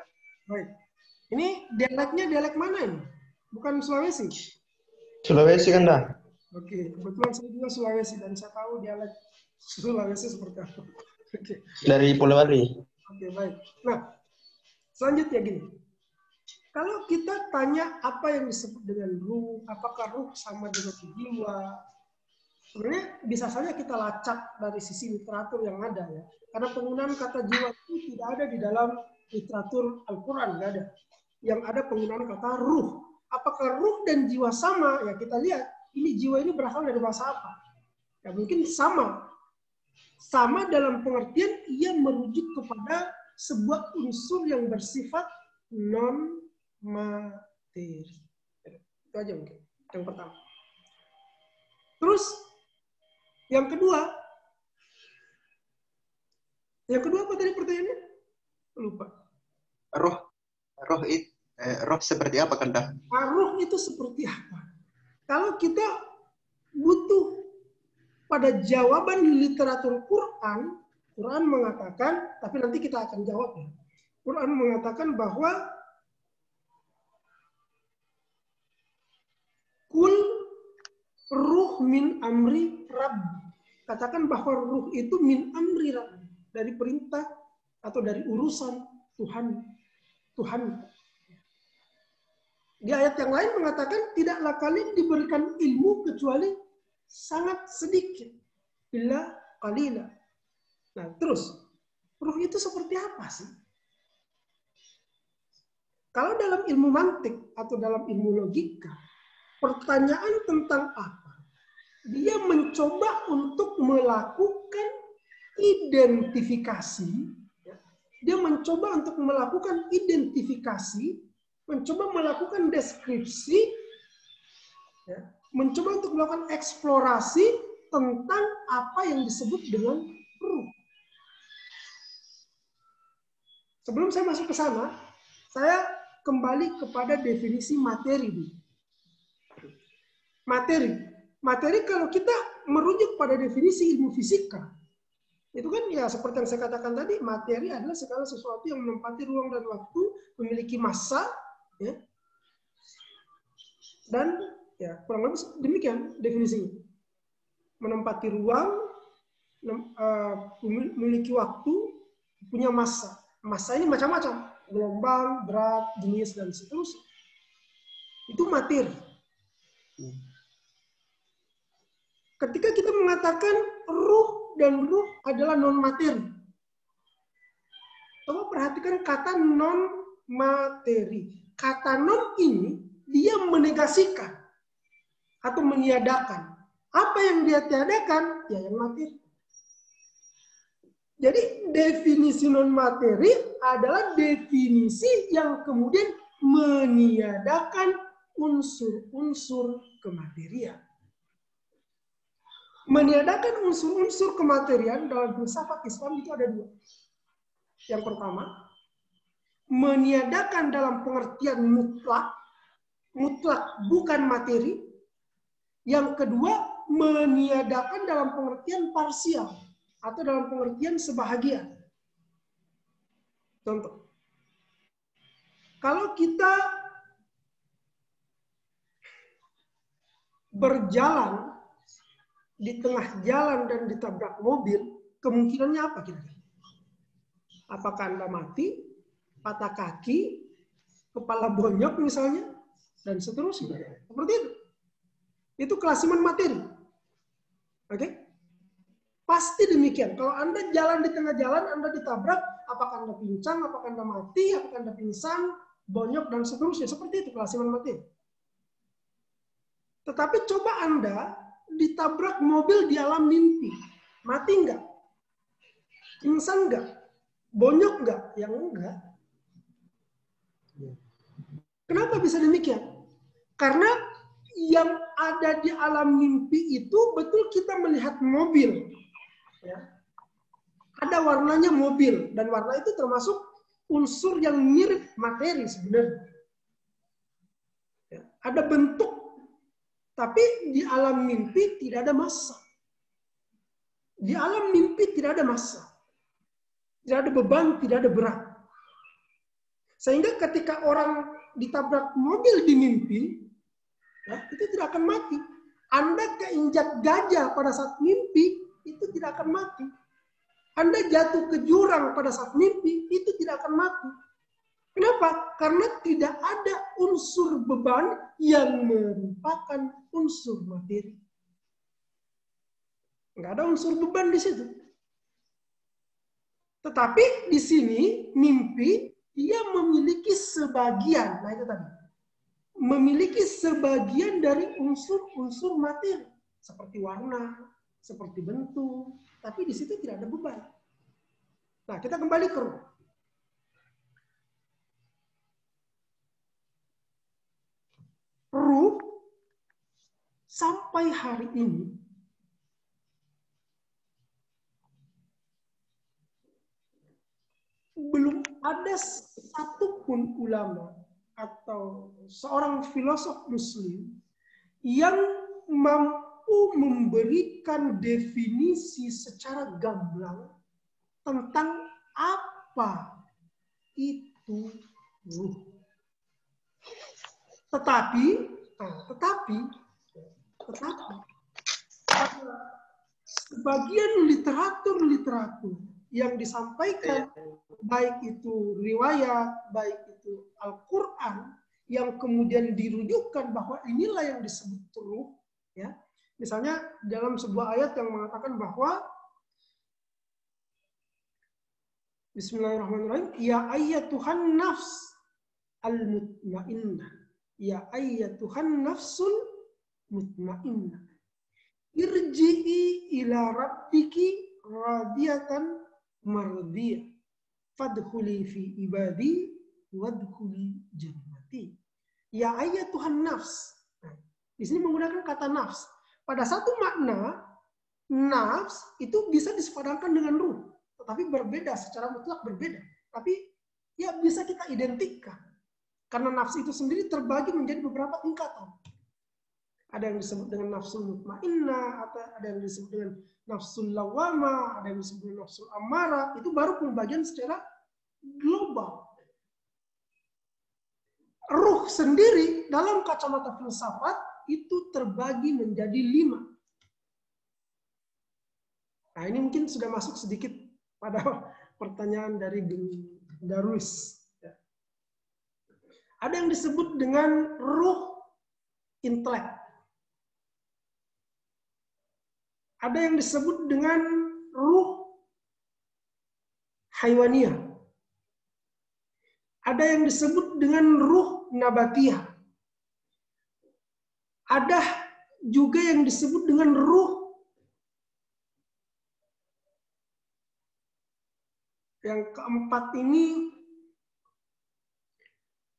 Baik. Ini dialeknya dialek mana ini? Bukan Sulawesi? Sulawesi, Kanda. Oke, kebetulan saya juga Sulawesi dan saya tahu dialek Sulawesi seperti apa. Oke. Dari Polewali. Oke, baik. Nah, selanjutnya gini. Kalau kita tanya apa yang disebut dengan ruh, apakah ruh sama dengan jiwa? Sebenarnya bisa saja kita lacak dari sisi literatur yang ada ya. Karena penggunaan kata jiwa itu tidak ada di dalam literatur Al-Quran, nggak ada. Yang ada penggunaan kata ruh. Apakah ruh dan jiwa sama? Ya kita lihat, ini jiwa ini berasal dari bahasa apa? Ya mungkin sama. Sama dalam pengertian ia merujuk kepada sebuah unsur yang bersifat non-materi. Itu aja mungkin yang pertama. Terus yang kedua apa tadi pertanyaannya? Lupa. Roh seperti apa, Kanda? Roh itu seperti apa? Kalau kita butuh pada jawaban literatur Quran mengatakan, tapi nanti kita akan jawab ya. Quran mengatakan bahwa kul ruh min amri rabbi. Katakan bahwa ruh itu min amri rabbi, dari perintah atau dari urusan Tuhan. Di ayat yang lain mengatakan tidaklah kalian diberikan ilmu kecuali sangat sedikit. Illa qalila. Nah, terus ruh itu seperti apa sih? Kalau dalam ilmu mantik atau dalam ilmu logika, pertanyaan tentang apa dia mencoba untuk melakukan identifikasi. Dia mencoba untuk melakukan identifikasi, mencoba melakukan deskripsi, mencoba untuk melakukan eksplorasi tentang apa yang disebut dengan ruh. Sebelum saya masuk ke sana, saya kembali kepada definisi materi. Materi kalau kita merujuk pada definisi ilmu fisika, itu kan ya seperti yang saya katakan tadi, materi adalah segala sesuatu yang menempati ruang dan waktu, memiliki massa, ya. Dan ya kurang lebih demikian definisinya. Menempati ruang, memiliki waktu, punya massa. Massa ini macam-macam, gelombang, berat, jenis, dan seterusnya. Itu materi. Ketika kita mengatakan ruh dan ruh adalah non-materi. Coba perhatikan kata non-materi. Kata non ini, dia menegasikan atau meniadakan. Apa yang dia tiadakan? Ya yang materi. Jadi definisi non-materi adalah definisi yang kemudian meniadakan unsur-unsur kematerian. Meniadakan unsur-unsur kematerian dalam filsafat Islam itu ada dua. Yang pertama, meniadakan dalam pengertian mutlak, mutlak bukan materi. Yang kedua, meniadakan dalam pengertian parsial atau dalam pengertian sebahagian. Contoh, kalau kita berjalan di tengah jalan dan ditabrak mobil, kemungkinannya apa kira-kira? Apakah Anda mati, patah kaki, kepala bonyok misalnya, dan seterusnya. Seperti itu. Itu kelasiman materi. Oke? Pasti demikian. Kalau Anda jalan di tengah jalan, Anda ditabrak, apakah Anda pincang, apakah Anda mati, apakah Anda pingsan, bonyok, dan seterusnya. Seperti itu kelasiman materi. Tetapi coba Anda ditabrak mobil di alam mimpi. Mati enggak? Pingsan enggak? Bonyok enggak? Yang enggak. Kenapa bisa demikian? Karena yang ada di alam mimpi itu betul kita melihat mobil. Ya. Ada warnanya mobil. Dan warna itu termasuk unsur yang mirip materi sebenarnya. Ya. Ada bentuk. Tapi di alam mimpi tidak ada massa. Di alam mimpi tidak ada massa. Tidak ada beban, tidak ada berat. Sehingga ketika orang ditabrak mobil di mimpi, ya, itu tidak akan mati. Anda keinjak gajah pada saat mimpi, itu tidak akan mati. Anda jatuh ke jurang pada saat mimpi, itu tidak akan mati. Kenapa? Karena tidak ada unsur beban yang merupakan unsur materi. Nggak ada unsur beban di situ. Tetapi di sini mimpi dia memiliki sebagian, nah itu tadi, memiliki sebagian dari unsur-unsur materi seperti warna, seperti bentuk, tapi di situ tidak ada beban. Nah kita kembali ke ruh. Ruh sampai hari ini belum ada satupun ulama atau seorang filosof muslim yang mampu memberikan definisi secara gamblang tentang apa itu ruh. Tetapi sebagian literatur yang disampaikan, baik itu riwayat, baik itu Al-Quran, yang kemudian dirujukkan bahwa inilah yang disebut ruh, ya. Misalnya dalam sebuah ayat yang mengatakan bahwa Bismillahirrahmanirrahim, ya ayyatuhan nafs al-mutmainnah. Ya ayyatuhan nafsul mutmainnah. irji'i ila rabbiki radiyatan mardiyah fadkhuli fi ibadi wadkhuli jannati. Ya ayyatuhan nafs. Nah, di sini menggunakan kata nafs. Pada satu makna, nafs itu bisa disepadankan dengan ruh, tetapi berbeda, secara mutlak berbeda. Tapi ya bisa kita identikkan. Karena nafsu itu sendiri terbagi menjadi beberapa tingkatan. Ada yang disebut dengan nafsul mutmainnah, ada yang disebut dengan nafsul lawamah, ada yang disebut dengan nafsul amarah. Itu baru pembagian secara global. Ruh sendiri dalam kacamata filsafat itu terbagi menjadi 5. Nah, ini mungkin sudah masuk sedikit pada pertanyaan dari Darwis. Ada yang disebut dengan ruh intelek. Ada yang disebut dengan ruh haiwaniyah. Ada yang disebut dengan ruh nabatiyah. Ada juga yang disebut dengan ruh yang keempat ini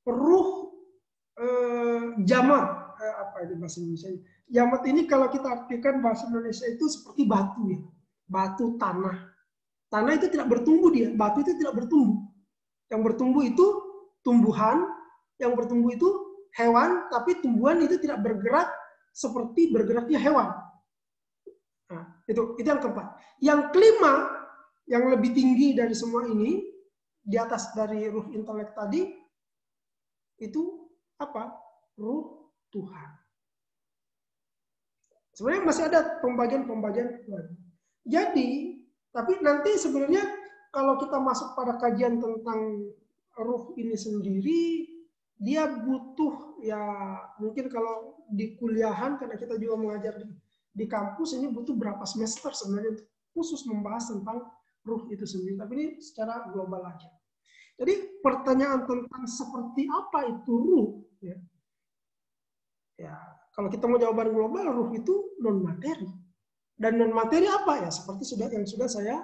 ruh jamat. Apa itu bahasa Indonesia? Jamat ini kalau kita artikan bahasa Indonesia itu seperti batu ya. Batu, tanah. Tanah itu tidak bertumbuh dia, batu itu tidak bertumbuh. Yang bertumbuh itu tumbuhan, yang bertumbuh itu hewan, tapi tumbuhan itu tidak bergerak seperti bergeraknya hewan. Nah, itu yang keempat. Yang kelima, yang lebih tinggi dari semua ini, di atas dari ruh intelek tadi, itu apa? Ruh Tuhan. Sebenarnya masih ada pembagian-pembagian lagi. Jadi, tapi nanti sebenarnya kalau kita masuk pada kajian tentang ruh ini sendiri, dia butuh ya mungkin kalau di kuliahan, karena kita juga mengajar di kampus, ini butuh berapa semester sebenarnya untuk khusus membahas tentang ruh itu sendiri. Tapi ini secara global aja. Jadi pertanyaan tentang seperti apa itu ruh, ya kalau kita mau jawaban global, ruh itu non materi. Dan non materi apa ya? Seperti yang sudah saya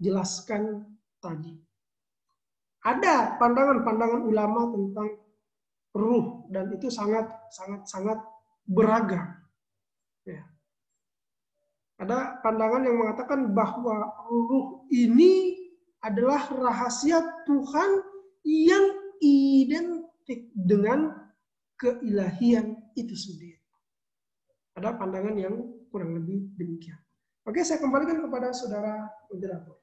jelaskan tadi. Ada pandangan-pandangan ulama tentang ruh dan itu sangat beragam. Ya. Ada pandangan yang mengatakan bahwa ruh ini adalah rahasia Tuhan yang identik dengan keilahian itu sendiri. Ada pandangan yang kurang lebih demikian. Oke, saya kembalikan kepada saudara moderator.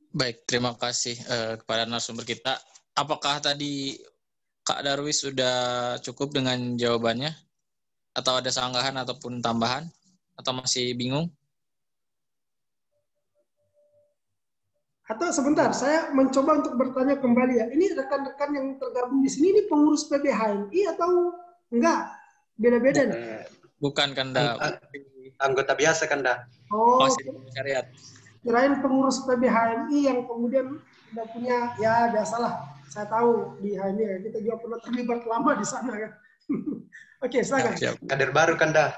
Baik, terima kasih kepada narasumber kita. Apakah tadi Kak Darwis sudah cukup dengan jawabannya? Atau ada sanggahan ataupun tambahan? Atau masih bingung? Atau sebentar, saya mencoba untuk bertanya kembali ya. Ini rekan-rekan yang tergabung di sini, ini pengurus PBHMI atau enggak? Beda-beda nih? Bukan, Kanda. Anggota biasa, Kanda. Oh, Masih di syariat. kirain pengurus PBHMI yang kemudian udah punya, ya biasalah. Saya tahu di HMI, kita juga pernah terlibat lama di sana kan. Oke, silakan. Kader baru, Kanda.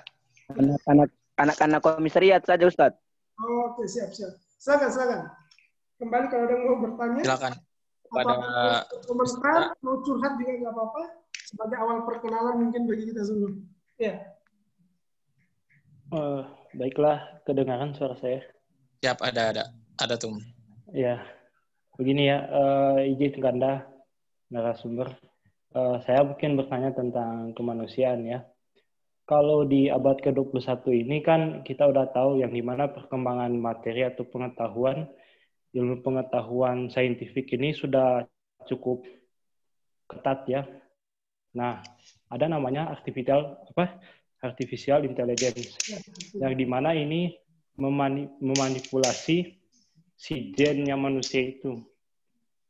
Anak-anak komisariat saja, Ustadz. Oke, siap. Silakan. Kembali kalau ada yang mau bertanya. Silakan. Pada komentar, mau curhat juga nggak apa-apa. Sebagai awal perkenalan mungkin bagi kita semua. Ya. Baiklah, kedengaran suara saya. Siap, ada tuh. Ya, begini ya, izin Kanda, narasumber. Saya mungkin bertanya tentang kemanusiaan ya. Kalau di abad ke-21 ini kan kita udah tahu yang dimana perkembangan materi atau pengetahuan, ilmu pengetahuan saintifik ini sudah cukup ketat ya. Nah, ada namanya artificial intelligence, yang dimana ini memanipulasi si gennya manusia itu.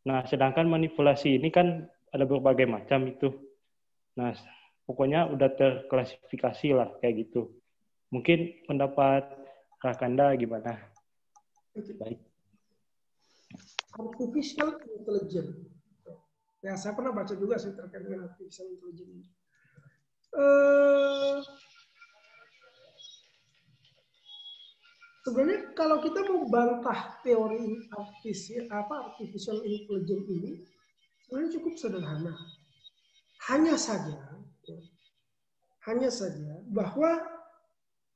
Nah, sedangkan manipulasi ini kan ada berbagai macam itu. Nah, pokoknya udah terklasifikasi lah kayak gitu. Mungkin pendapat Rakanda gimana? Baik. Artificial intelligence. Ya, saya pernah baca juga sih terkait dengan artificial intelligence. Sebenarnya kalau kita mau bantah teori artificial intelligence ini, sebenarnya cukup sederhana. Hanya saja bahwa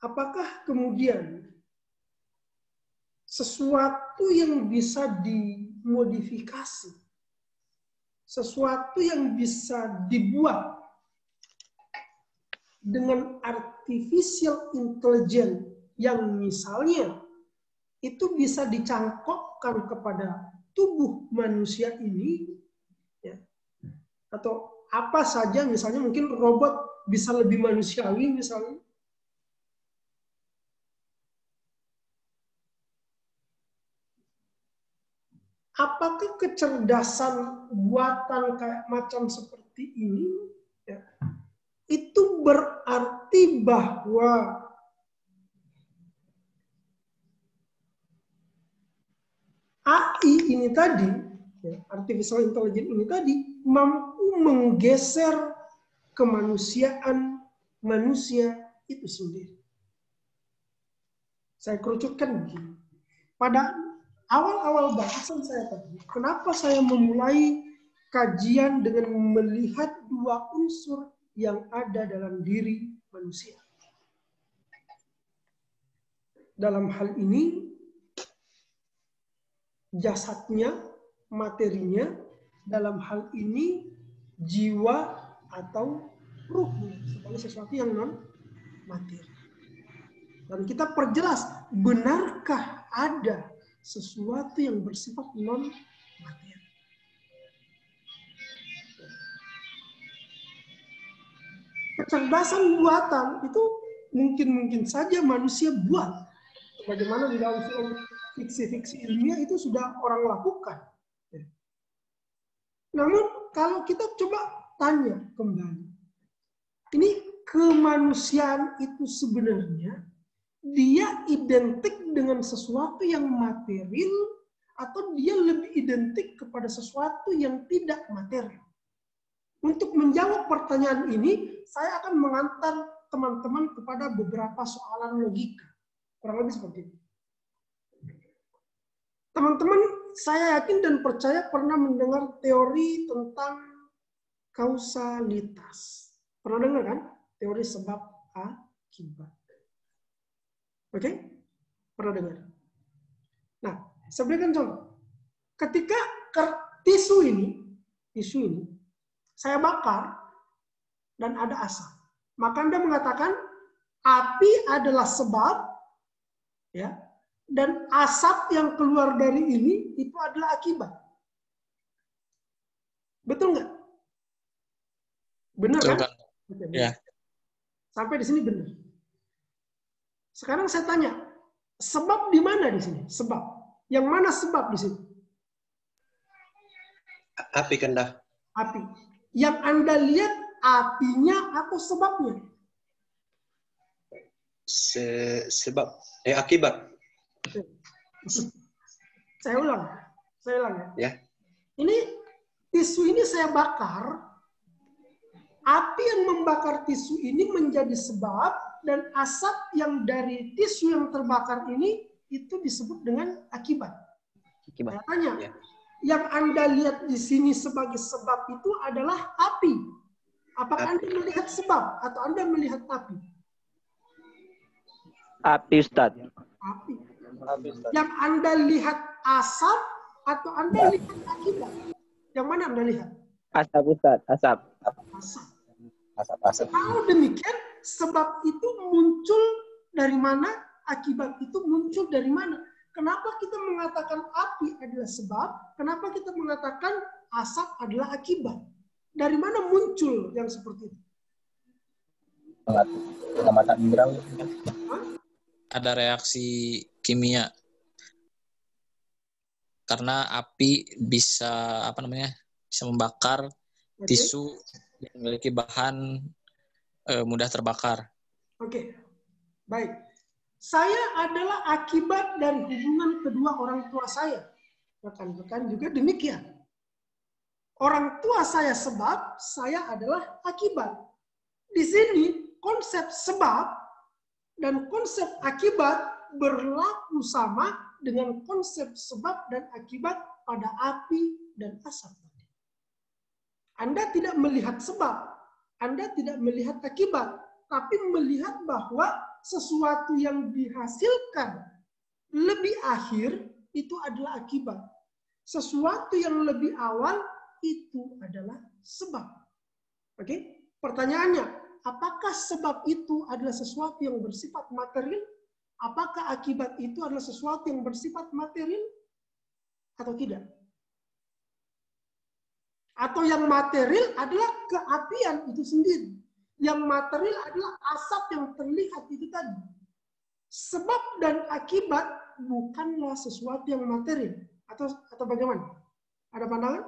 apakah kemudian sesuatu yang bisa dimodifikasi, sesuatu yang bisa dibuat dengan artificial intelligence yang misalnya itu bisa dicangkokkan kepada tubuh manusia ini, ya, atau apa saja, misalnya mungkin robot bisa lebih manusiawi misalnya. Apakah kecerdasan buatan kayak macam seperti ini, ya, itu berarti bahwa AI ini tadi, ya, artificial intelligence ini tadi, mampu menggeser kemanusiaan manusia itu sendiri. Saya kerucutkan begini. Pada awal-awal bahasan saya tadi, kenapa saya memulai kajian dengan melihat dua unsur yang ada dalam diri manusia. Dalam hal ini, jasadnya, materinya, dalam hal ini jiwa atau ruhnya sebagai sesuatu yang non materi. Dan kita perjelas, benarkah ada sesuatu yang bersifat non materi? Kecerdasan buatan itu mungkin saja manusia buat. Bagaimana di dalam film fiksi-fiksi ilmiah itu sudah orang lakukan. Namun kalau kita coba tanya kembali, ini kemanusiaan itu sebenarnya dia identik dengan sesuatu yang material atau dia lebih identik kepada sesuatu yang tidak material? Untuk menjawab pertanyaan ini, saya akan mengantar teman-teman kepada beberapa soalan logika. Kurang lebih seperti itu. Teman-teman, saya yakin dan percaya pernah mendengar teori tentang kausalitas. Pernah dengar kan? Teori sebab akibat. Oke? Pernah dengar? Nah, saya berikan contoh. Ketika tisu ini, saya bakar dan ada asap. Maka Anda mengatakan api adalah sebab, ya, dan asap yang keluar dari ini itu adalah akibat. Betul nggak? Benar kan? Oke, ya. Sampai di sini benar. Sekarang saya tanya, sebab di mana di sini? Sebab. Yang mana sebab di sini? Api Kanda. Api. Yang Anda lihat apinya atau sebabnya? Akibat. Saya ulang ya. Ya. Ini tisu ini saya bakar. Api yang membakar tisu ini menjadi sebab dan asap yang dari tisu yang terbakar ini itu disebut dengan akibat. Saya tanya, ya. Yang Anda lihat di sini sebagai sebab itu adalah api. Apakah Anda melihat sebab atau Anda melihat api? Api, Ustaz. Api. Yang Anda lihat asap atau Anda lihat akibat? Yang mana Anda lihat? Asap, Ustaz. Asap. Asap. Kalau demikian, sebab itu muncul dari mana? Akibat itu muncul dari mana? Kenapa kita mengatakan api adalah sebab? Kenapa kita mengatakan asap adalah akibat? Dari mana muncul yang seperti itu? Pengamatan indera. Ada reaksi kimia. Karena api bisa bisa membakar tisu yang memiliki bahan mudah terbakar. Oke. Baik. Saya adalah akibat dari hubungan kedua orang tua saya. Rekan-rekan juga demikian. Orang tua saya sebab, saya adalah akibat. Di sini konsep sebab dan konsep akibat berlaku sama dengan konsep sebab dan akibat pada api dan asap. Anda tidak melihat sebab, Anda tidak melihat akibat, tapi melihat bahwa sesuatu yang dihasilkan lebih akhir itu adalah akibat. Sesuatu yang lebih awal itu adalah sebab. Oke? Pertanyaannya, apakah sebab itu adalah sesuatu yang bersifat material? Apakah akibat itu adalah sesuatu yang bersifat material atau tidak? Atau yang material adalah keapian itu sendiri. Yang material adalah asap yang terlihat itu tadi. Sebab dan akibat bukanlah sesuatu yang material. Atau bagaimana? Ada pandangan?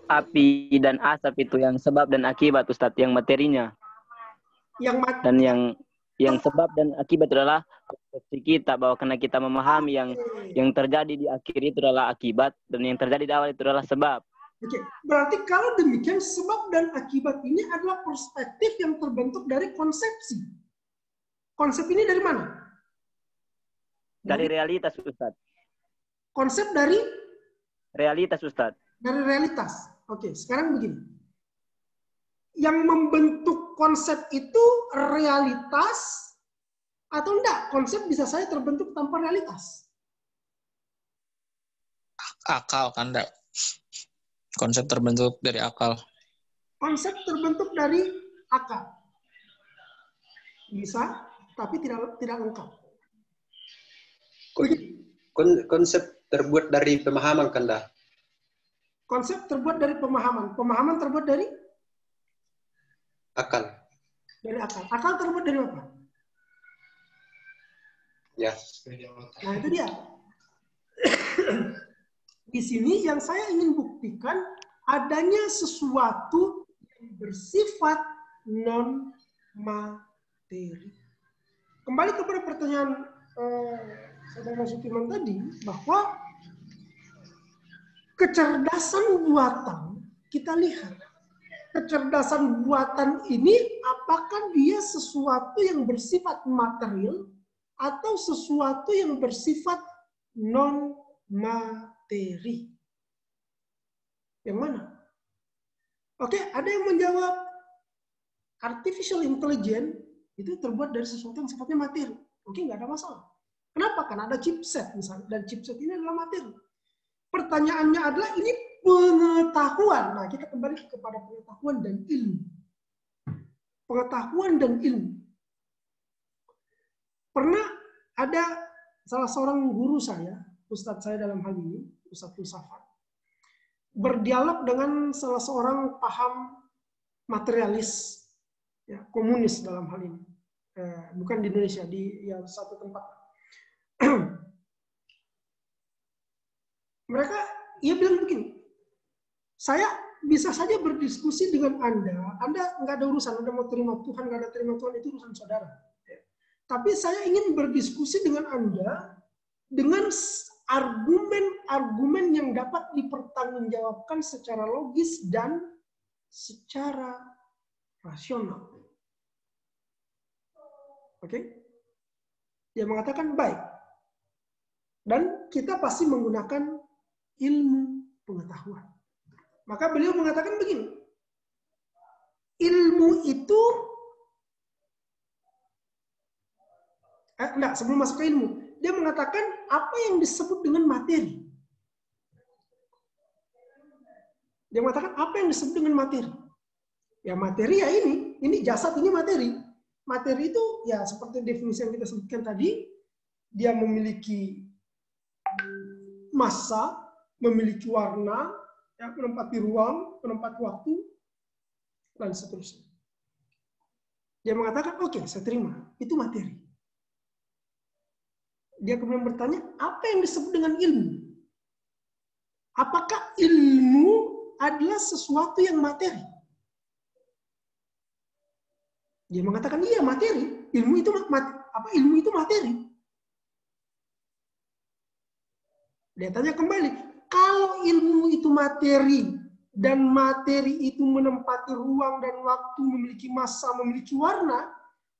Api dan asap itu yang sebab dan akibat, Ustadz, yang materinya. Dan yang sebab dan akibat adalah konsepsi kita, bahwa karena kita memahami yang terjadi di akhir itu adalah akibat, dan yang terjadi di awal itu adalah sebab. Oke, berarti kalau demikian sebab dan akibat ini adalah perspektif yang terbentuk dari konsepsi. Konsep ini dari mana? Dari realitas, Ustadz. Konsep dari? Realitas, Ustadz. Dari realitas. Oke, sekarang begini. Yang membentuk konsep itu realitas atau enggak? Konsep bisa saja terbentuk tanpa realitas. Akal kan enggak? Konsep terbentuk dari akal. Konsep terbentuk dari akal. Bisa, tapi tidak lengkap. Konsep terbuat dari pemahaman kan dah? Konsep terbuat dari pemahaman. Pemahaman terbuat dari? Akal. Dari akal. Akal terbuat dari apa? Ya. Nah itu dia. Di sini yang saya ingin buktikan adanya sesuatu yang bersifat non-materi. Kembali kepada pertanyaan Saudara Sukiman tadi, bahwa kecerdasan buatan, kita lihat. Kecerdasan buatan ini apakah dia sesuatu yang bersifat material atau sesuatu yang bersifat non-materi? Yang mana? Oke, ada yang menjawab artificial intelligence itu terbuat dari sesuatu yang sifatnya materi. Oke, nggak ada masalah. Kenapa? Karena ada chipset misalnya, dan chipset ini adalah materi. Pertanyaannya adalah ini pengetahuan. Nah, kita kembali kepada pengetahuan dan ilmu. Pengetahuan dan ilmu. Pernah ada salah seorang guru saya, ustadz saya dalam hal ini, Ustadz Filsafat, berdialog dengan salah seorang paham materialis, ya, komunis dalam hal ini. Bukan di Indonesia, di satu tempat. Ia bilang begini, saya bisa saja berdiskusi dengan Anda nggak ada urusan, Anda mau terima Tuhan, nggak ada terima Tuhan, itu urusan saudara. Tapi saya ingin berdiskusi dengan Anda dengan argumen-argumen yang dapat dipertanggungjawabkan secara logis dan secara rasional. Oke? Dia mengatakan baik. Dan kita pasti menggunakan ilmu pengetahuan. Maka beliau mengatakan begini, ilmu itu, sebelum masuk ke ilmu, dia mengatakan apa yang disebut dengan materi. Dia mengatakan apa yang disebut dengan materi. Ya materi ya ini jasad, ini materi. Materi itu ya seperti definisi yang kita sebutkan tadi, dia memiliki massa, memiliki warna, ya, menempati ruang, menempati waktu, dan seterusnya. Dia mengatakan, oke, saya terima, itu materi. Dia kemudian bertanya, apa yang disebut dengan ilmu? Apakah ilmu adalah sesuatu yang materi? Dia mengatakan, iya materi. Ilmu itu materi. Dia tanya kembali, kalau ilmu itu materi, dan materi itu menempati ruang dan waktu, memiliki massa, memiliki warna,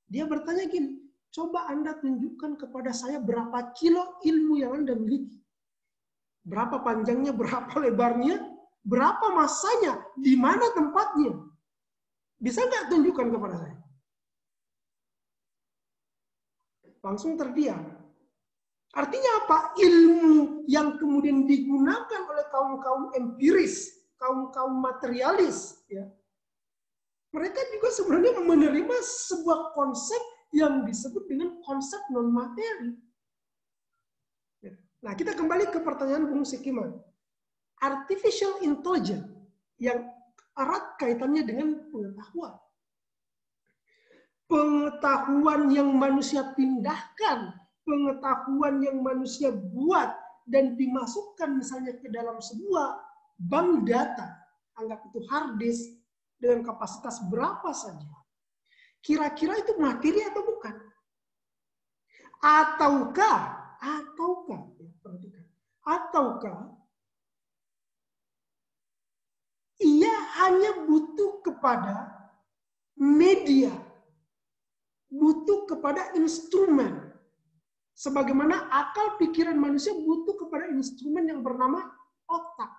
dia bertanya gini, coba Anda tunjukkan kepada saya berapa kilo ilmu yang Anda miliki. Berapa panjangnya, berapa lebarnya, berapa massanya, di mana tempatnya. Bisa nggak tunjukkan kepada saya? Langsung terdiam. Artinya apa? Ilmu yang kemudian digunakan oleh kaum-kaum empiris, kaum-kaum materialis, ya, mereka juga sebenarnya menerima sebuah konsep yang disebut dengan konsep non-materi. Nah, kita kembali ke pertanyaan Bung Sikiman. Artificial intelligence yang erat kaitannya dengan pengetahuan. Pengetahuan yang manusia pindahkan, pengetahuan yang manusia buat dan dimasukkan misalnya ke dalam sebuah bank data, anggap itu hard disk dengan kapasitas berapa saja. Kira-kira itu materi atau bukan? Ataukah ia hanya butuh kepada media, butuh kepada instrumen. Sebagaimana akal pikiran manusia butuh kepada instrumen yang bernama otak.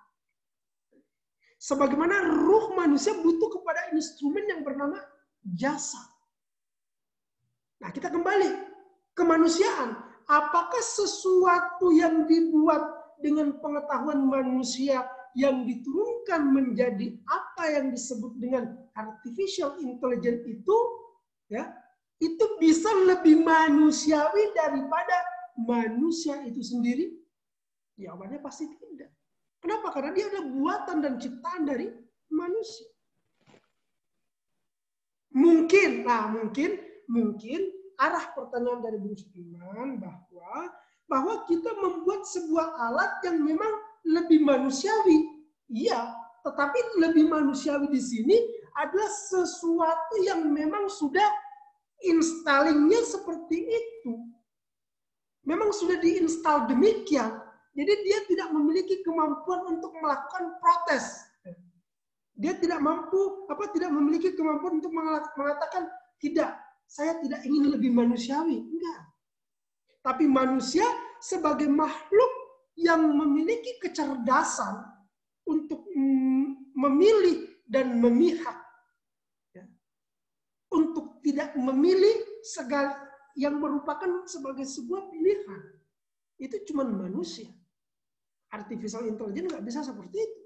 Sebagaimana ruh manusia butuh kepada instrumen yang bernama jasad. Nah, kita kembali ke kemanusiaan. Apakah sesuatu yang dibuat dengan pengetahuan manusia yang diturunkan menjadi apa yang disebut dengan artificial intelligence itu, ya, itu bisa lebih manusiawi daripada manusia itu sendiri? Jawabannya pasti tidak. Kenapa? Karena dia adalah buatan dan ciptaan dari manusia. Mungkin arah pertanyaan dari Bung Sukiman bahwa kita membuat sebuah alat yang memang lebih manusiawi. Iya, tetapi lebih manusiawi di sini adalah sesuatu yang memang sudah installingnya seperti itu. Memang sudah diinstal demikian. Jadi dia tidak memiliki kemampuan untuk melakukan protes. Dia tidak memiliki kemampuan untuk mengatakan tidak. Saya tidak ingin lebih manusiawi. Enggak. Tapi manusia sebagai makhluk yang memiliki kecerdasan untuk memilih dan memihak. Ya. Untuk tidak memilih segala yang merupakan sebagai sebuah pilihan. Itu cuma manusia. Artificial intelligence nggak bisa seperti itu.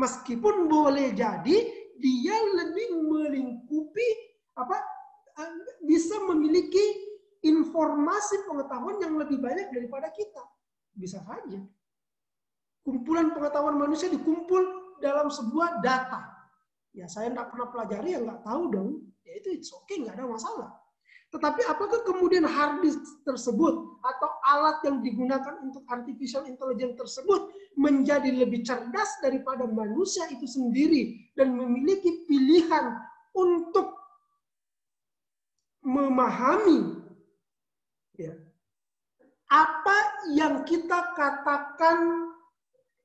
Meskipun boleh jadi dia lebih melingkupi bisa memiliki informasi pengetahuan yang lebih banyak daripada kita. Bisa saja. Kumpulan pengetahuan manusia dikumpul dalam sebuah data. Ya saya nggak pernah pelajari, ya nggak tahu dong. Ya itu it's okay, nggak ada masalah. Tetapi apakah kemudian hard disk tersebut atau alat yang digunakan untuk artificial intelligence tersebut menjadi lebih cerdas daripada manusia itu sendiri dan memiliki pilihan untuk memahami ya, apa yang kita katakan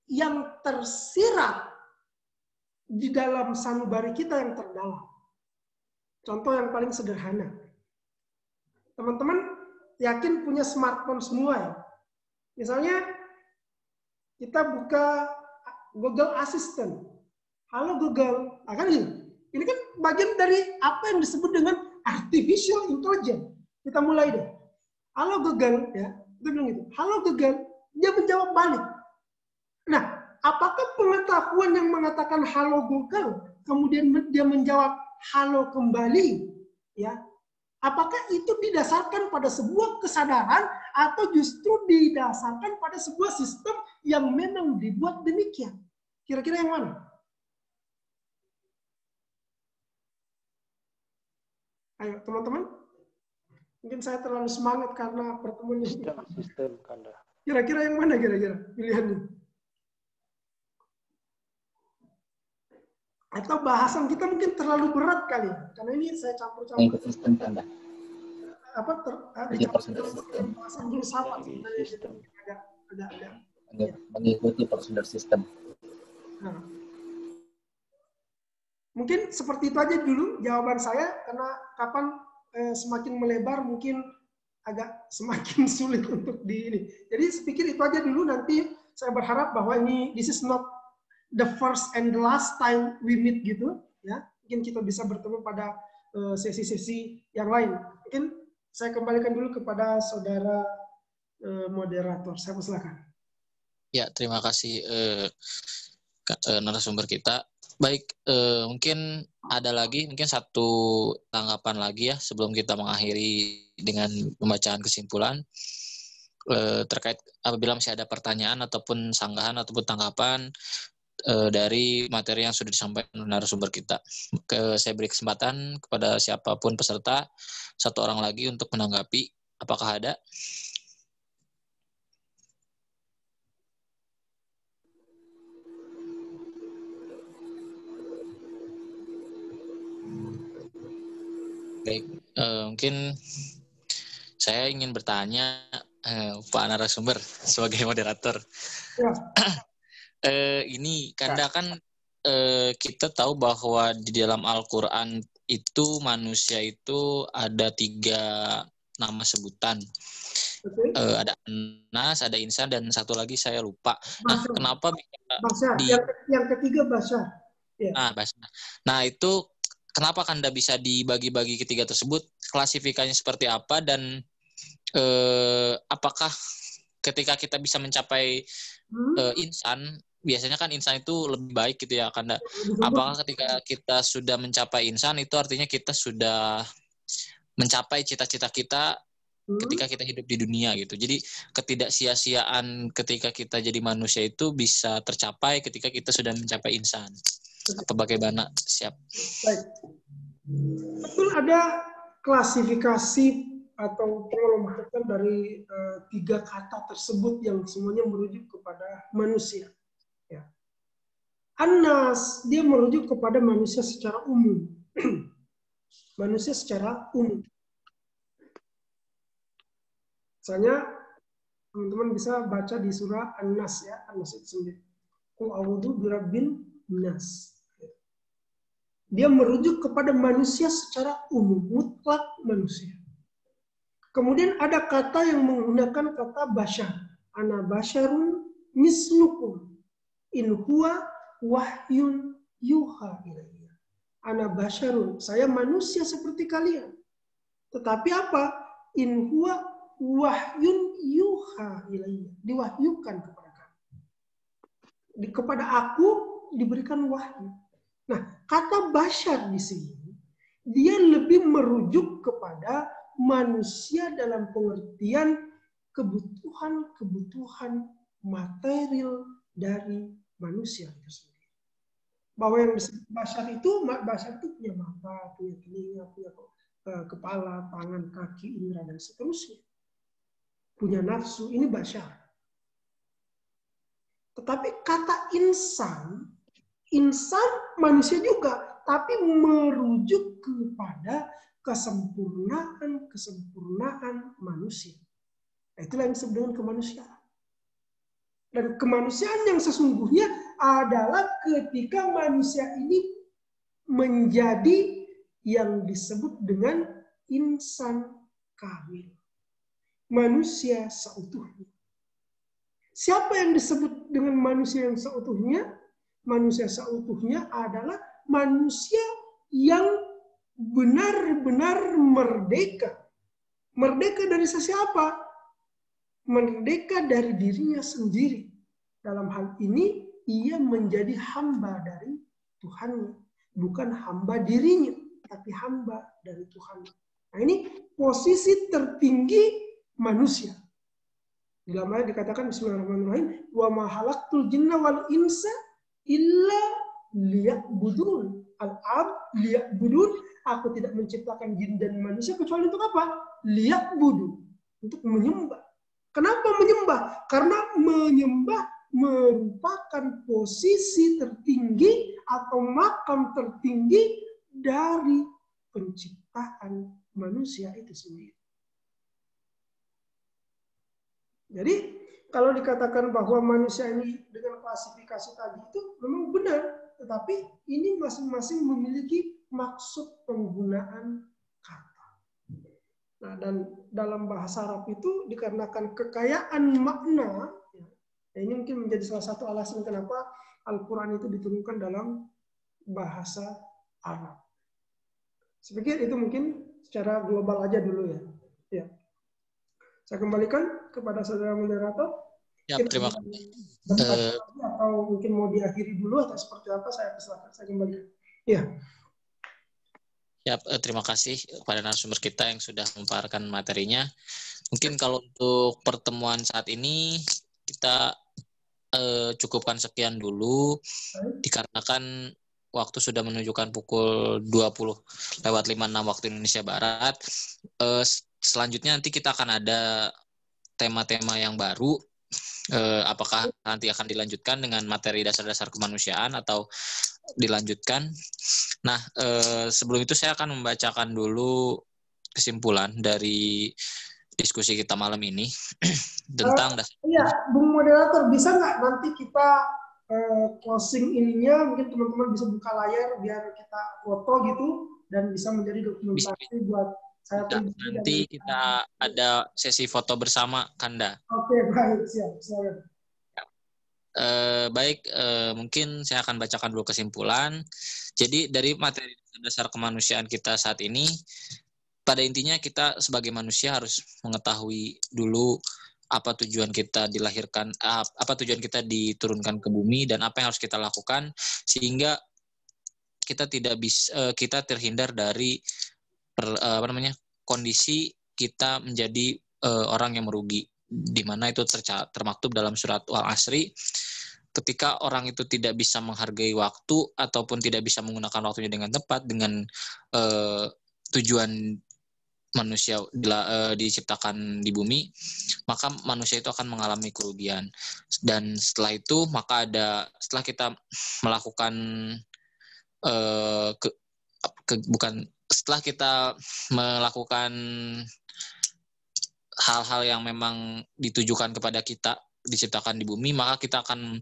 yang tersirat di dalam sanubari kita yang terdalam. Contoh yang paling sederhana. Teman-teman yakin punya smartphone semua ya? Misalnya kita buka Google Assistant. Halo Google. Nah, kan ini kan bagian dari apa yang disebut dengan artificial intelligence. Kita mulai deh. Halo Google, ya. Kita bilang gitu. Halo Google. Dia menjawab balik. Nah, apakah pengetahuan yang mengatakan halo Google, kemudian dia menjawab halo kembali, ya? Apakah itu didasarkan pada sebuah kesadaran atau justru didasarkan pada sebuah sistem yang memang dibuat demikian? Kira-kira yang mana? Ayo teman-teman. Mungkin saya terlalu semangat karena pertemuan ini. Sistem Kanda. Kira-kira yang mana kira-kira pilihannya? Atau bahasan kita mungkin terlalu berat kali ya? Karena ini saya campur-campur. Sistem Kanda. Bahasan filsafat. Mengikuti prosedur sistem. Nah, Mungkin seperti itu aja dulu jawaban saya, karena kapan semakin melebar mungkin agak semakin sulit untuk di ini. Jadi sepikir itu aja dulu, nanti saya berharap bahwa this is not the first and the last time we meet gitu ya. Mungkin kita bisa bertemu pada sesi-sesi yang lain. Mungkin saya kembalikan dulu kepada saudara moderator. Saya persilakan. Ya, terima kasih narasumber kita. Baik, mungkin ada lagi, mungkin satu tanggapan lagi ya sebelum kita mengakhiri dengan pembacaan kesimpulan terkait apabila masih ada pertanyaan ataupun sanggahan ataupun tanggapan dari materi yang sudah disampaikan oleh narasumber kita. Saya beri kesempatan kepada siapapun peserta, satu orang lagi untuk menanggapi. Apakah ada? Baik, mungkin saya ingin bertanya Pak narasumber sebagai moderator. Ya. Ini Kanda kan kita tahu bahwa di dalam Al-Quran itu manusia itu ada 3 nama sebutan. Okay. Ada Nas, ada Insan, dan satu lagi saya lupa. Nah, kenapa Bashar. Yang ketiga Bashar. Ya. Nah, itu kenapa Kanda bisa dibagi-bagi ketiga tersebut? Klasifikasinya seperti apa, dan apakah ketika kita bisa mencapai insan, biasanya kan insan itu lebih baik gitu ya Kanda. Apakah ketika kita sudah mencapai insan itu artinya kita sudah mencapai cita-cita kita ketika kita hidup di dunia gitu. Jadi ketidaksia-siaan ketika kita jadi manusia itu bisa tercapai ketika kita sudah mencapai insan. Apa bagaimana? Siap. Baik. Betul, ada klasifikasi atau pengelompokan dari 3 kata tersebut yang semuanya merujuk kepada manusia. Ya. An-Nas, dia merujuk kepada manusia secara umum. Manusia secara umum. Misalnya, teman-teman bisa baca di surah An-Nas ya, An-Nas itu sendiri. Qul a'udzu birabbin nas. Dia merujuk kepada manusia secara umum, mutlak manusia. Kemudian ada kata yang menggunakan kata bashar. Ana basyarun mislukum. In huwa wahyun yuha ilayya. Ana basyarun, saya manusia seperti kalian. Tetapi apa? In huwa wahyun yuha ilayya. Diwahyukan kepada kami. Kepada aku diberikan wahyu. Nah, kata bashar di sini dia lebih merujuk kepada manusia dalam pengertian kebutuhan material dari manusia itu sendiri. Bahwa yang disebut bashar itu punya mata, punya telinga, punya kepala, tangan, kaki, indera, dan seterusnya. Punya nafsu, ini bashar. Tetapi kata insan manusia juga, tapi merujuk kepada kesempurnaan manusia. Itulah yang disebut dengan kemanusiaan. Dan kemanusiaan yang sesungguhnya adalah ketika manusia ini menjadi yang disebut dengan insan kamil. Manusia seutuhnya. Siapa yang disebut dengan manusia yang seutuhnya? Manusia seutuhnya adalah manusia yang benar-benar merdeka. Merdeka dari siapa? Merdeka dari dirinya sendiri. Dalam hal ini, ia menjadi hamba dari Tuhannya. Bukan hamba dirinya, tapi hamba dari Tuhan. Nah, ini posisi tertinggi manusia. Di dalam ayat dikatakan bismillahirrahmanirrahim, wa ma khalaqtul jinna wal insa illa liya'budun. Al-ab liya'budun, aku tidak menciptakan jin dan manusia kecuali untuk apa? Liya'budun, untuk menyembah. Kenapa menyembah? Karena menyembah merupakan posisi tertinggi atau makam tertinggi dari penciptaan manusia itu sendiri. Jadi kalau dikatakan bahwa manusia ini dengan klasifikasi tadi itu memang benar. tetapi ini masing-masing memiliki maksud penggunaan kata. Nah, dan dalam bahasa Arab itu dikarenakan kekayaan makna, ya, ini mungkin menjadi salah satu alasan kenapa Al-Quran itu diturunkan dalam bahasa Arab. Saya pikir itu mungkin secara global aja dulu ya. Ya. Saya kembalikan kepada saudara moderator. Ya, terima kasih. Atau mungkin mau diakhiri dulu atau seperti apa, saya persilakan, saya kembalikan. Ya. Ya, terima kasih kepada narasumber kita yang sudah memaparkan materinya. Mungkin kalau untuk pertemuan saat ini kita cukupkan sekian dulu, dikarenakan waktu sudah menunjukkan pukul 20:56 waktu Indonesia Barat. Selanjutnya nanti kita akan ada tema-tema yang baru. Apakah nanti akan dilanjutkan dengan materi dasar-dasar kemanusiaan atau dilanjutkan. Nah, sebelum itu saya akan membacakan dulu kesimpulan dari diskusi kita malam ini tentang iya, Bung Moderator, bisa nggak nanti kita closing ininya, mungkin teman-teman bisa buka layar biar kita foto gitu dan bisa menjadi dokumentasi buat saya pribadi. Nanti kita ada sesi foto bersama, Kanda. Oke, baik, siap. Baik, mungkin saya akan bacakan dulu kesimpulan. Jadi dari materi dasar kemanusiaan kita saat ini, pada intinya kita sebagai manusia harus mengetahui dulu apa tujuan kita dilahirkan, apa tujuan kita diturunkan ke bumi, dan apa yang harus kita lakukan sehingga kita tidak bisa, kita terhindar dari kondisi kita menjadi orang yang merugi, di mana itu termaktub dalam surat Al-Asri. Ketika orang itu tidak bisa menghargai waktu ataupun tidak bisa menggunakan waktunya dengan tepat dengan tujuan manusia diciptakan di bumi, maka manusia itu akan mengalami kerugian. Dan setelah itu setelah kita melakukan setelah kita melakukan hal-hal yang memang ditujukan kepada kita diciptakan di bumi, maka kita akan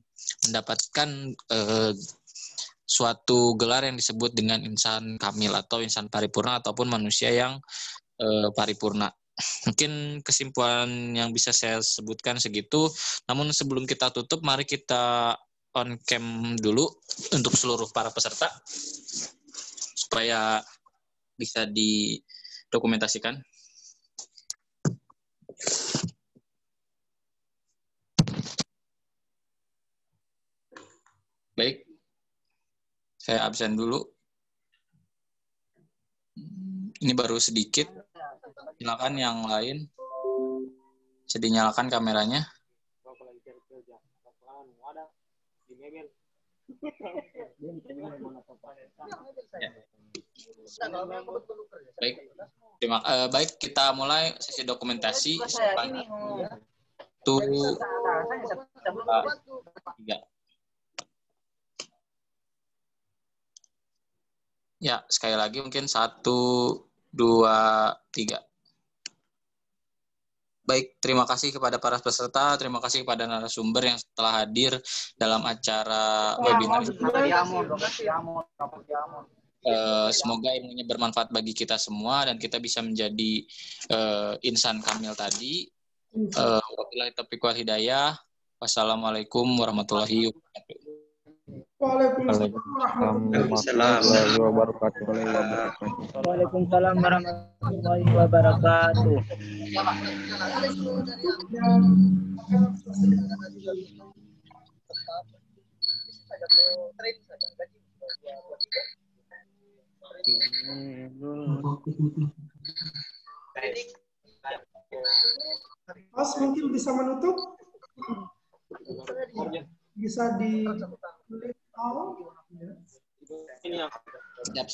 mendapatkan suatu gelar yang disebut dengan insan kamil atau insan paripurna ataupun manusia yang paripurna. Mungkin kesimpulan yang bisa saya sebutkan segitu. Namun sebelum kita tutup, mari kita on cam dulu untuk seluruh para peserta supaya bisa didokumentasikan. Baik, saya absen dulu. Ini baru sedikit. Silakan yang lain. Bisa dinyalakan kameranya. Ya. Baik, kita mulai sesi dokumentasi. 1, 2, 3. Ya, sekali lagi mungkin 1, 2, 3. Baik, terima kasih kepada para peserta, terima kasih kepada narasumber yang telah hadir dalam acara webinar. Semoga ilmunya bermanfaat bagi kita semua dan kita bisa menjadi insan kamil tadi. Wabillahi taufiq wal hidayah. Wassalamualaikum warahmatullahi wabarakatuh. Waalaikumsalam warahmatullahi wabarakatuh. Mas mungkin bisa menutup? Bisa di Siap.